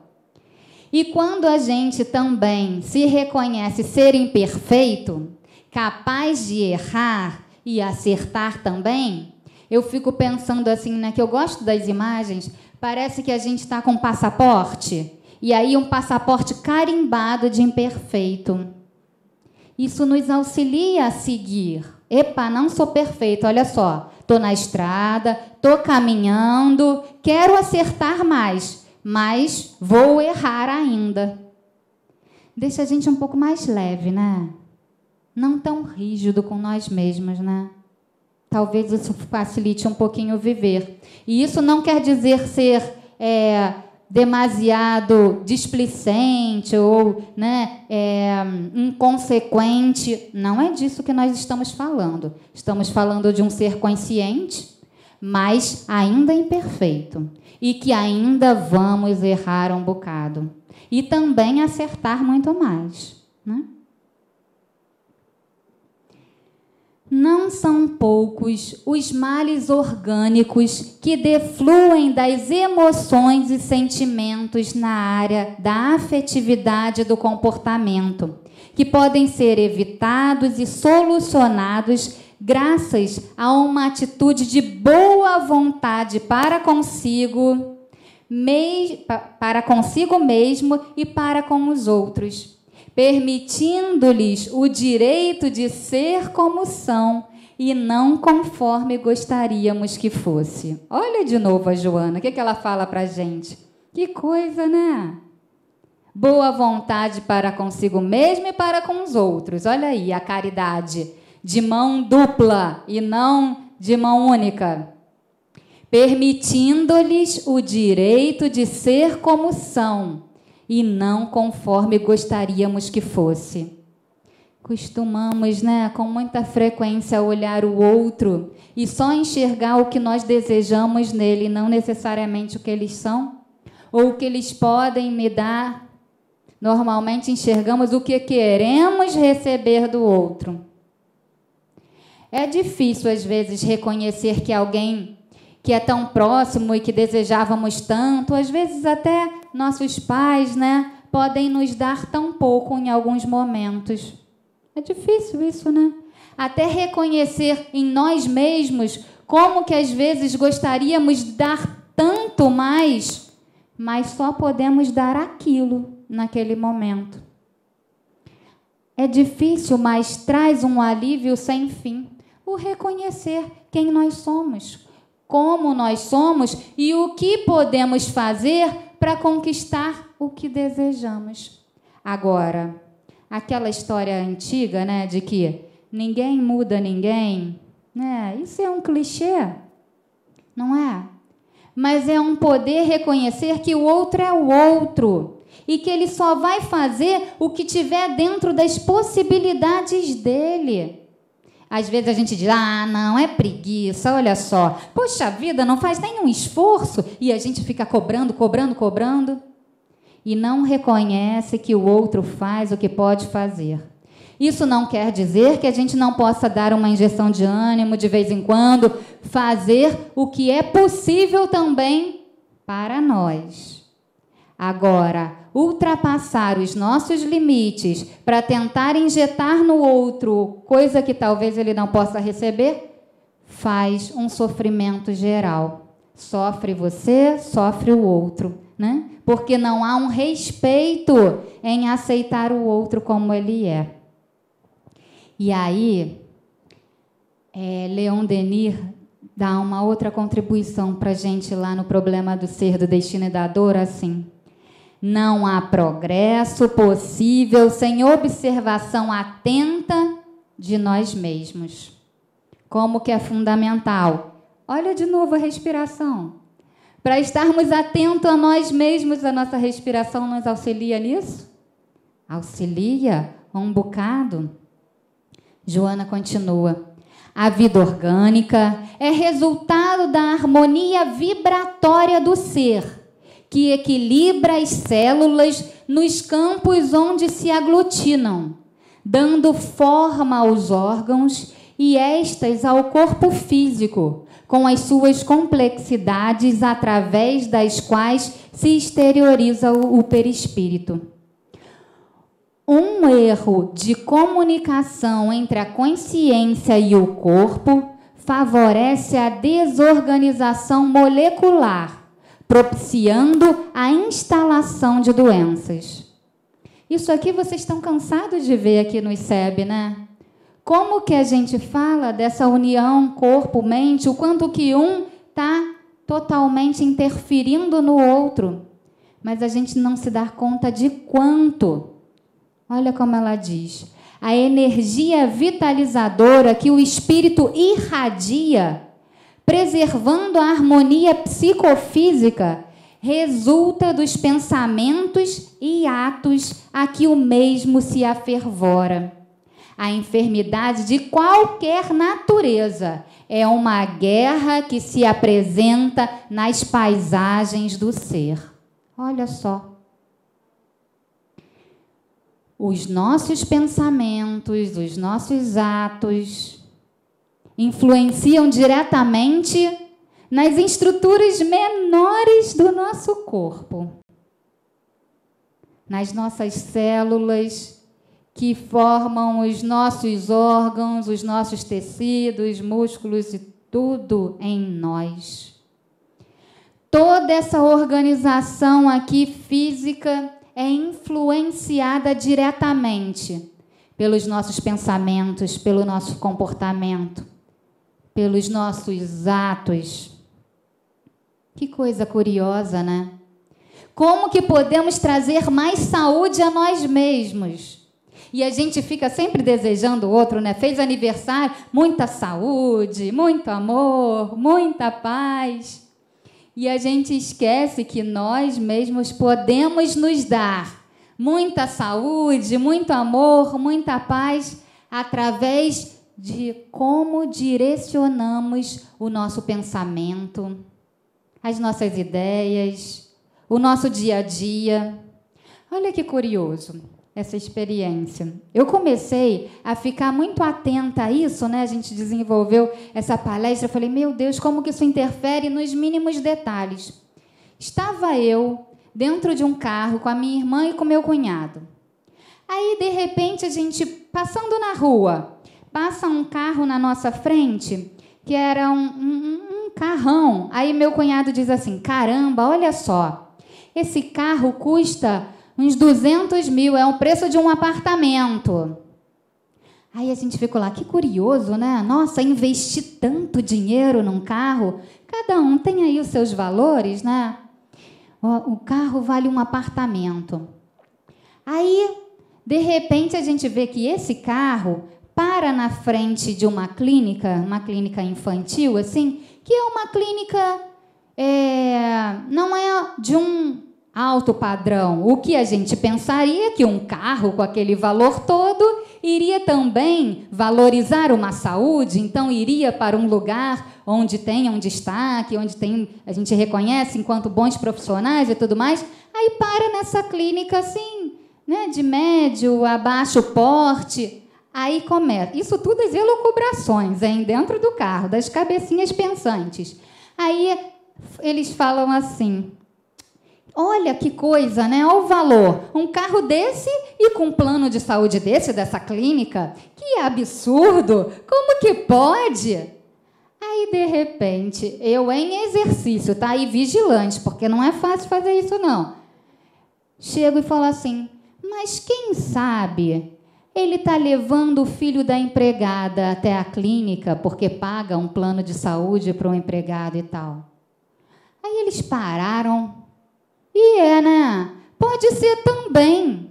E quando a gente também se reconhece ser imperfeito, capaz de errar e acertar também, eu fico pensando assim, né, que eu gosto das imagens, parece que a gente está com um passaporte, e aí um passaporte carimbado de imperfeito. Isso nos auxilia a seguir. Epa, não sou perfeito, olha só, estou na estrada, estou caminhando, quero acertar mais, mas vou errar ainda. Deixa a gente um pouco mais leve, né? Não tão rígido com nós mesmos, né? Talvez isso facilite um pouquinho o viver. E isso não quer dizer ser demasiado displicente ou, né, inconsequente. Não é disso que nós estamos falando. Estamos falando de um ser consciente, mas ainda imperfeito. E que ainda vamos errar um bocado. E também acertar muito mais, né? Não são poucos os males orgânicos que defluem das emoções e sentimentos na área da afetividade do comportamento, que podem ser evitados e solucionados graças a uma atitude de boa vontade para consigo mesmo e para com os outros, permitindo-lhes o direito de ser como são e não conforme gostaríamos que fosse. Olha de novo a Joana, o que ela fala para a gente? Que coisa, né? Boa vontade para consigo mesmo e para com os outros. Olha aí a caridade de mão dupla e não de mão única. Permitindo-lhes o direito de ser como são e não conforme gostaríamos que fosse. Costumamos, né, com muita frequência olhar o outro e só enxergar o que nós desejamos nele, não necessariamente o que eles são ou o que eles podem me dar. Normalmente enxergamos o que queremos receber do outro. É difícil, às vezes, reconhecer que alguém que é tão próximo e que desejávamos tanto, às vezes até nossos pais, né, podem nos dar tão pouco em alguns momentos. É difícil isso, né? Até reconhecer em nós mesmos como que às vezes gostaríamos de dar tanto mais, mas só podemos dar aquilo naquele momento. É difícil, mas traz um alívio sem fim. O reconhecer quem nós somos, como nós somos e o que podemos fazer para conquistar o que desejamos. Agora, aquela história antiga, né, de que ninguém muda ninguém, né? Isso é um clichê, não é? Mas é um poder reconhecer que o outro é o outro e que ele só vai fazer o que tiver dentro das possibilidades dele. Às vezes a gente diz, não, é preguiça, olha só. Poxa vida, não faz nenhum esforço. E a gente fica cobrando. E não reconhece que o outro faz o que pode fazer. Isso não quer dizer que a gente não possa dar uma injeção de ânimo de vez em quando, fazer o que é possível também para nós. Agora, ultrapassar os nossos limites para tentar injetar no outro coisa que talvez ele não possa receber, faz um sofrimento geral. Sofre você, sofre o outro, né? Porque não há um respeito em aceitar o outro como ele é. E aí, Leon Denis dá uma outra contribuição para a gente lá no problema do ser, do destino e da dor, assim. Não há progresso possível sem observação atenta de nós mesmos. Como que é fundamental? Olha de novo a respiração. Para estarmos atentos a nós mesmos, a nossa respiração nos auxilia nisso? Auxilia um bocado. Joana continua. A vida orgânica é resultado da harmonia vibratória do ser, que equilibra as células nos campos onde se aglutinam, dando forma aos órgãos e estas ao corpo físico, com as suas complexidades através das quais se exterioriza o perispírito. Um erro de comunicação entre a consciência e o corpo favorece a desorganização molecular, propiciando a instalação de doenças. Isso aqui vocês estão cansados de ver aqui no ICEB, né? Como que a gente fala dessa união corpo-mente, o quanto que um está totalmente interferindo no outro, mas a gente não se dá conta de quanto. Olha como ela diz. A energia vitalizadora que o espírito irradia, preservando a harmonia psicofísica, resulta dos pensamentos e atos a que o mesmo se afervora. A enfermidade de qualquer natureza é uma guerra que se apresenta nas paisagens do ser. Olha só. Os nossos pensamentos, os nossos atos influenciam diretamente nas estruturas menores do nosso corpo, nas nossas células que formam os nossos órgãos, os nossos tecidos, músculos e tudo em nós. Toda essa organização aqui física é influenciada diretamente pelos nossos pensamentos, pelo nosso comportamento. pelos nossos atos. Que coisa curiosa, né? Como que podemos trazer mais saúde a nós mesmos? E a gente fica sempre desejando o outro, né? Fez aniversário, muita saúde, muito amor, muita paz. E a gente esquece que nós mesmos podemos nos dar muita saúde, muito amor, muita paz, através de como direcionamos o nosso pensamento, as nossas ideias, o nosso dia a dia. Olha que curioso essa experiência. Eu comecei a ficar muito atenta a isso, né? A gente desenvolveu essa palestra, eu falei, meu Deus, como que isso interfere nos mínimos detalhes. Estava eu dentro de um carro com a minha irmã e com meu cunhado. Aí, de repente, a gente passando na rua, passa um carro na nossa frente, que era um carrão. Aí meu cunhado diz assim, caramba, olha só, esse carro custa uns 200 mil, é o preço de um apartamento. Aí a gente ficou lá, que curioso, né? Nossa, investir tanto dinheiro num carro, cada um tem aí os seus valores, né? O carro vale um apartamento. Aí, de repente, a gente vê que esse carro para na frente de uma clínica infantil, assim, que é uma clínica, não é de um alto padrão. O que a gente pensaria que um carro com aquele valor todo iria também valorizar uma saúde, então iria para um lugar onde tenha um destaque, onde a gente reconhece enquanto bons profissionais e tudo mais. Aí para nessa clínica assim, né, de médio a baixo porte. Aí começa. Isso tudo as elucubrações, hein, dentro do carro, das cabecinhas pensantes. Aí eles falam assim, olha que coisa, né? Olha o valor. Um carro desse e com um plano de saúde dessa clínica. Que absurdo! Como que pode? Aí, de repente, eu em exercício, tá aí vigilante, porque não é fácil fazer isso, não. Chego e falo assim, mas quem sabe ele está levando o filho da empregada até a clínica porque paga um plano de saúde para o empregado e tal. Aí eles pararam. E né? Pode ser também.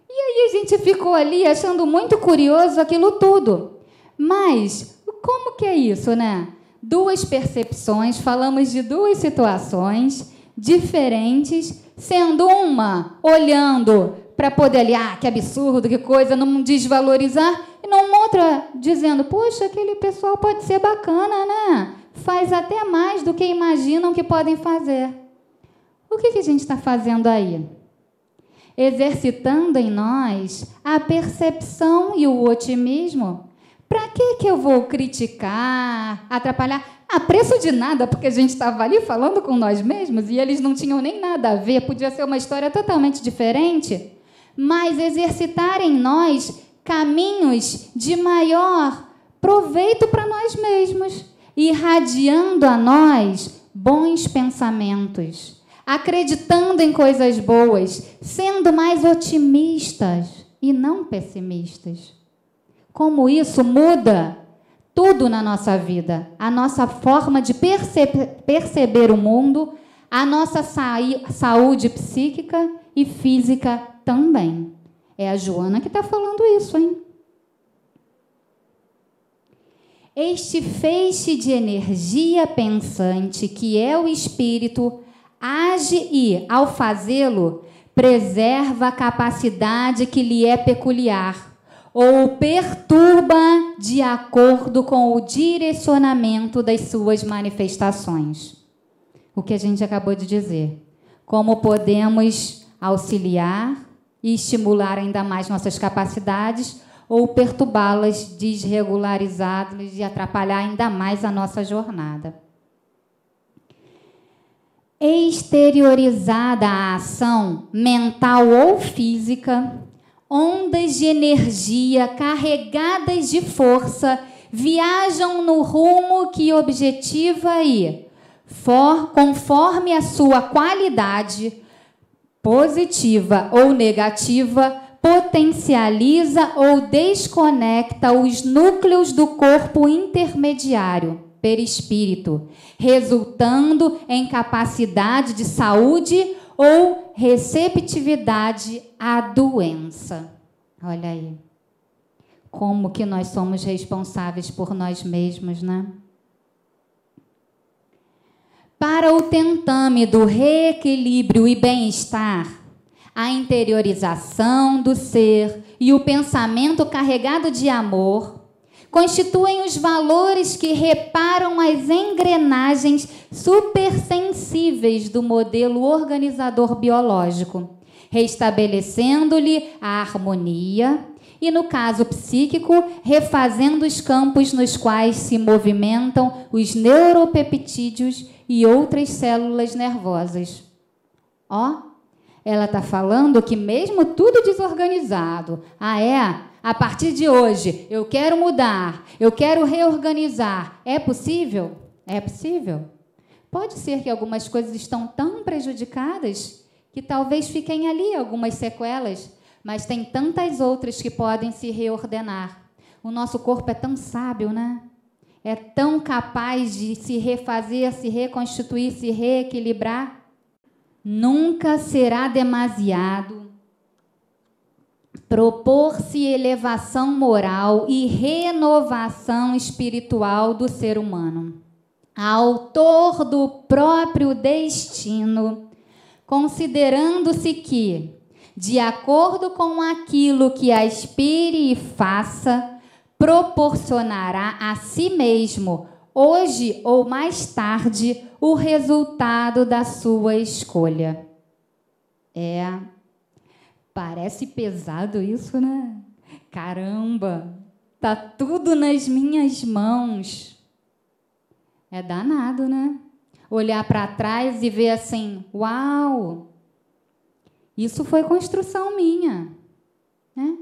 E aí a gente ficou ali achando muito curioso aquilo tudo. Mas como que é isso, né? Duas percepções, falamos de duas situações diferentes, sendo uma olhando para poder ali, que absurdo, que coisa, não desvalorizar, e numa outra dizendo, poxa, aquele pessoal pode ser bacana, né? Faz até mais do que imaginam que podem fazer. O que a gente está fazendo aí? Exercitando em nós a percepção e o otimismo. Para que eu vou criticar, atrapalhar? A preço de nada, porque a gente estava ali falando com nós mesmos e eles não tinham nem nada a ver, podia ser uma história totalmente diferente. Mas exercitar em nós caminhos de maior proveito para nós mesmos, irradiando a nós bons pensamentos, acreditando em coisas boas, sendo mais otimistas e não pessimistas. Como isso muda tudo na nossa vida, a nossa forma de perceber o mundo, a nossa saúde psíquica e física também. É a Joana que está falando isso, hein? Este feixe de energia pensante, que é o espírito, age e, ao fazê-lo, preserva a capacidade que lhe é peculiar, ou perturba de acordo com o direcionamento das suas manifestações. O que a gente acabou de dizer. Como podemos auxiliar e estimular ainda mais nossas capacidades ou perturbá-las, desregularizá-las e atrapalhar ainda mais a nossa jornada. Exteriorizada a ação mental ou física, ondas de energia carregadas de força viajam no rumo que objetiva e, conforme a sua qualidade, positiva ou negativa, potencializa ou desconecta os núcleos do corpo intermediário, perispírito, resultando em capacidade de saúde ou receptividade à doença. Olha aí, como que nós somos responsáveis por nós mesmos, né? Para o tentame do reequilíbrio e bem-estar, a interiorização do ser e o pensamento carregado de amor constituem os valores que reparam as engrenagens supersensíveis do modelo organizador biológico, restabelecendo-lhe a harmonia e, no caso psíquico, refazendo os campos nos quais se movimentam os neuropeptídeos e outras células nervosas. Ó, ela está falando que mesmo tudo desorganizado, a partir de hoje eu quero mudar, eu quero reorganizar. É possível? É possível. Pode ser que algumas coisas estão tão prejudicadas que talvez fiquem ali algumas sequelas, mas tem tantas outras que podem se reordenar. O nosso corpo é tão sábio, né? É tão capaz de se refazer, se reconstituir, se reequilibrar. Nunca será demasiado propor-se elevação moral e renovação espiritual do ser humano. Autor do próprio destino, considerando-se que, de acordo com aquilo que aspire e faça, proporcionará a si mesmo, hoje ou mais tarde, o resultado da sua escolha. Parece pesado isso, né? Caramba, tá tudo nas minhas mãos. É danado, né? Olhar para trás e ver assim, uau, isso foi construção minha, né?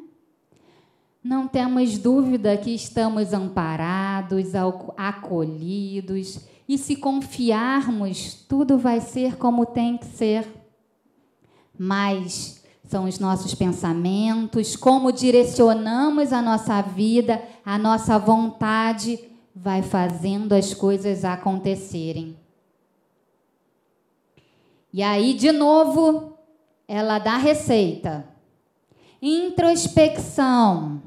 Não temos dúvida que estamos amparados, acolhidos, e se confiarmos, tudo vai ser como tem que ser. Mas são os nossos pensamentos, como direcionamos a nossa vida, a nossa vontade, vai fazendo as coisas acontecerem. E aí, de novo, ela dá a receita. Introspecção,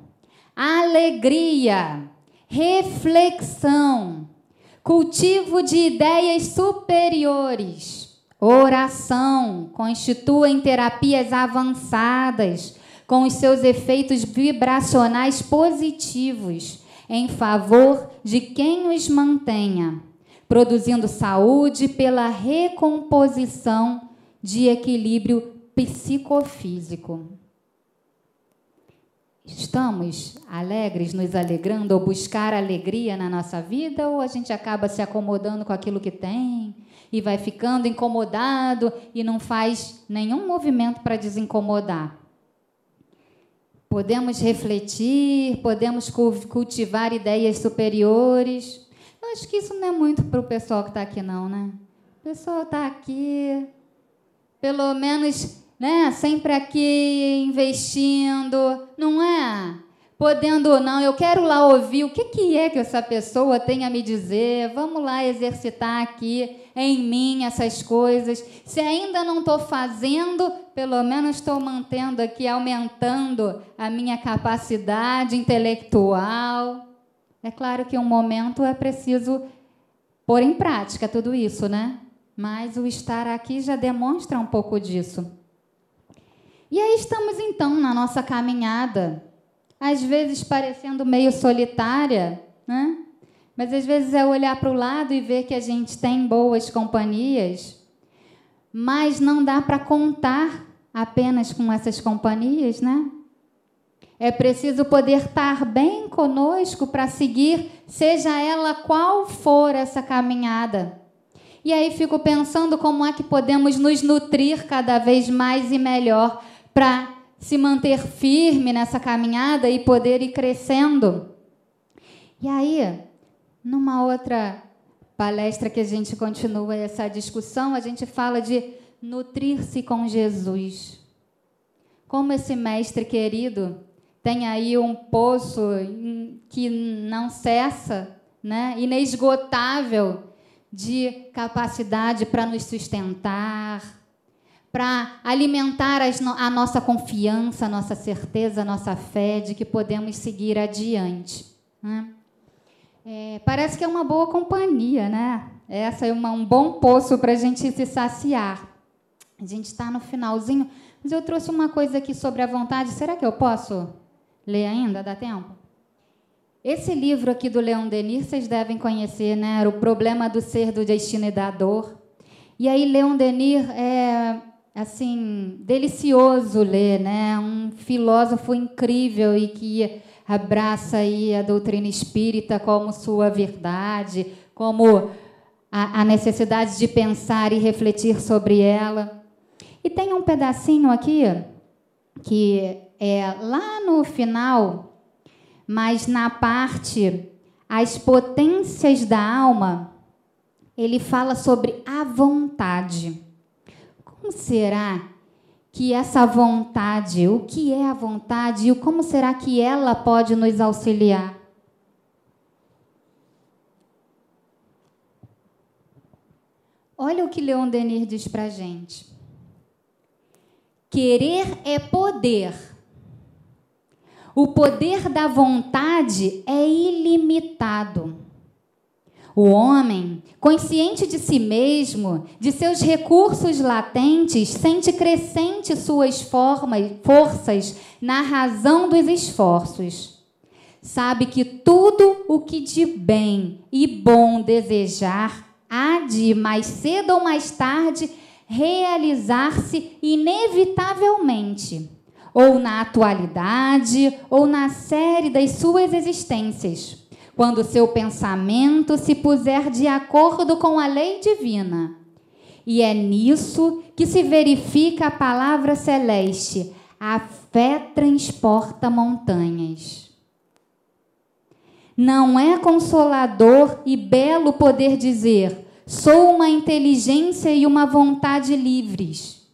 alegria, reflexão, cultivo de ideias superiores, oração, constituem terapias avançadas com os seus efeitos vibracionais positivos em favor de quem os mantenha, produzindo saúde pela recomposição de equilíbrio psicofísico. Estamos alegres, nos alegrando ou buscar alegria na nossa vida, ou a gente acaba se acomodando com aquilo que tem e vai ficando incomodado e não faz nenhum movimento para desincomodar? Podemos refletir, podemos cultivar ideias superiores. Eu acho que isso não é muito para o pessoal que está aqui, não, né? O pessoal está aqui, pelo menos, né, sempre aqui investindo, não é? Podendo, não, eu quero lá ouvir o que é que essa pessoa tem a me dizer, vamos lá exercitar aqui em mim essas coisas. Se ainda não estou fazendo, pelo menos estou mantendo aqui, aumentando a minha capacidade intelectual. É claro que um momento é preciso pôr em prática tudo isso, né? Mas o estar aqui já demonstra um pouco disso. E aí estamos, então, na nossa caminhada, às vezes parecendo meio solitária, né? Mas às vezes é olhar para o lado e ver que a gente tem boas companhias, mas não dá para contar apenas com essas companhias, né? É preciso poder estar bem conosco para seguir, seja ela qual for essa caminhada. E aí fico pensando como é que podemos nos nutrir cada vez mais e melhor para se manter firme nessa caminhada e poder ir crescendo. E aí, numa outra palestra que a gente continua essa discussão, a gente fala de nutrir-se com Jesus. como esse mestre querido tem aí um poço que não cessa, né? Inesgotável, de capacidade para nos sustentar, para alimentar a nossa confiança, a nossa certeza, a nossa fé de que podemos seguir adiante, né? Parece que é uma boa companhia, né? Essa é um bom poço para a gente se saciar. A gente está no finalzinho, mas eu trouxe uma coisa aqui sobre a vontade. Será que eu posso ler ainda? Dá tempo? Esse livro aqui do Leon Denis, vocês devem conhecer, né? Era O Problema do Ser, do Destino e da Dor. E aí, Leon Denis é, assim, delicioso ler, né? Um filósofo incrível e que abraça aí a doutrina espírita como sua verdade, como a necessidade de pensar e refletir sobre ela. E tem um pedacinho aqui que é lá no final, mas na parte As Potências da Alma, ele fala sobre a vontade. Como será que essa vontade, o que é a vontade e como será que ela pode nos auxiliar? Olha o que Leon Denis diz para a gente. Querer é poder. O poder da vontade é ilimitado. O homem, consciente de si mesmo, de seus recursos latentes, sente crescente suas forças na razão dos esforços. Sabe que tudo o que de bem e bom desejar há de, mais cedo ou mais tarde, realizar-se inevitavelmente, ou na atualidade, ou na série das suas existências, quando seu pensamento se puser de acordo com a lei divina. E é nisso que se verifica a palavra celeste: a fé transporta montanhas. Não é consolador e belo poder dizer: sou uma inteligência e uma vontade livres.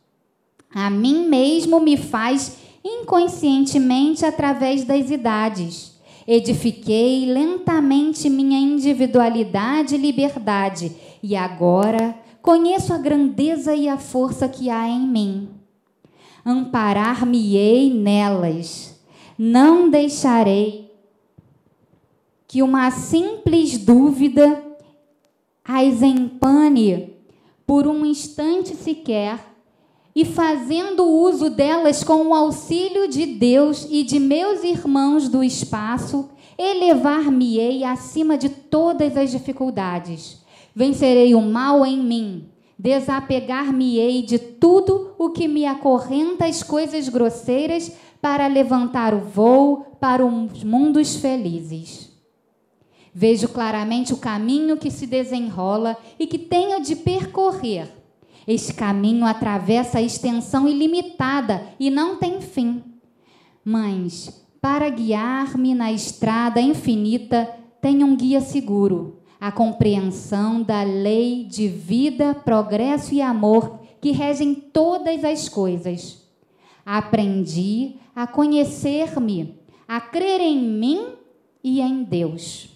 A mim mesmo me faz inconscientemente através das idades. Edifiquei lentamente minha individualidade e liberdade, e agora conheço a grandeza e a força que há em mim. Amparar-me-ei nelas. Não deixarei que uma simples dúvida as empane por um instante sequer, e fazendo uso delas com o auxílio de Deus e de meus irmãos do espaço, elevar-me-ei acima de todas as dificuldades. Vencerei o mal em mim, desapegar-me-ei de tudo o que me acorrenta às coisas grosseiras para levantar o voo para os mundos felizes. Vejo claramente o caminho que se desenrola e que tenho de percorrer. Este caminho atravessa a extensão ilimitada e não tem fim. Mas, para guiar-me na estrada infinita, tenho um guia seguro, a compreensão da lei de vida, progresso e amor que regem todas as coisas. Aprendi a conhecer-me, a crer em mim e em Deus.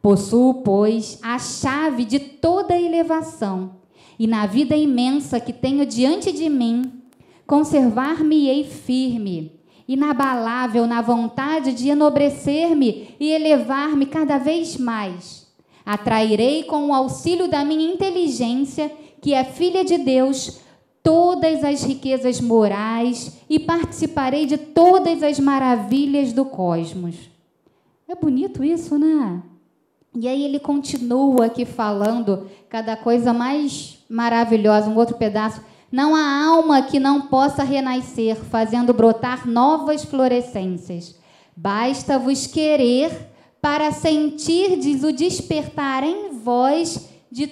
Possuo, pois, a chave de toda elevação, e na vida imensa que tenho diante de mim, conservar-me-ei firme, inabalável na vontade de enobrecer-me e elevar-me cada vez mais. Atrairei com o auxílio da minha inteligência, que é filha de Deus, todas as riquezas morais e participarei de todas as maravilhas do cosmos. É bonito isso, né? E aí ele continua aqui falando cada coisa mais maravilhosa, um outro pedaço. Não há alma que não possa renascer, fazendo brotar novas florescências. Basta-vos querer para sentirdes o despertar em vós de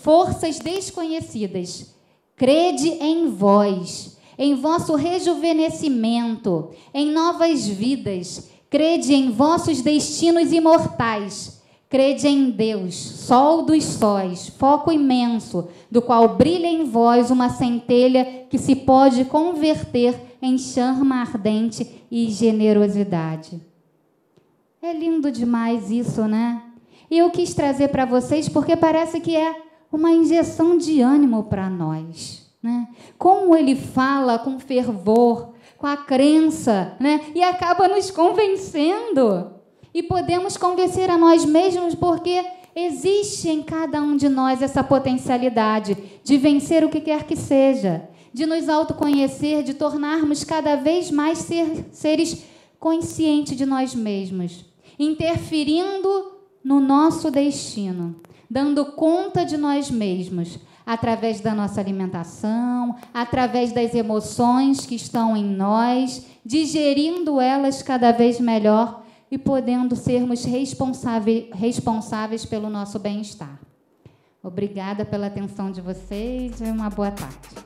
forças desconhecidas. Crede em vós, em vosso rejuvenescimento, em novas vidas. Crede em vossos destinos imortais. Crede em Deus, sol dos sóis, foco imenso, do qual brilha em vós uma centelha que se pode converter em chama ardente e generosidade. É lindo demais isso, né? E eu quis trazer para vocês porque parece que é uma injeção de ânimo para nós, né? Como ele fala com fervor, com a crença, né? E acaba nos convencendo. E podemos convencer a nós mesmos porque existe em cada um de nós essa potencialidade de vencer o que quer que seja, de nos autoconhecer, de tornarmos cada vez mais seres conscientes de nós mesmos, interferindo no nosso destino, dando conta de nós mesmos, através da nossa alimentação, através das emoções que estão em nós, digerindo elas cada vez melhor e podendo sermos responsáveis pelo nosso bem-estar. Obrigada pela atenção de vocês e uma boa tarde.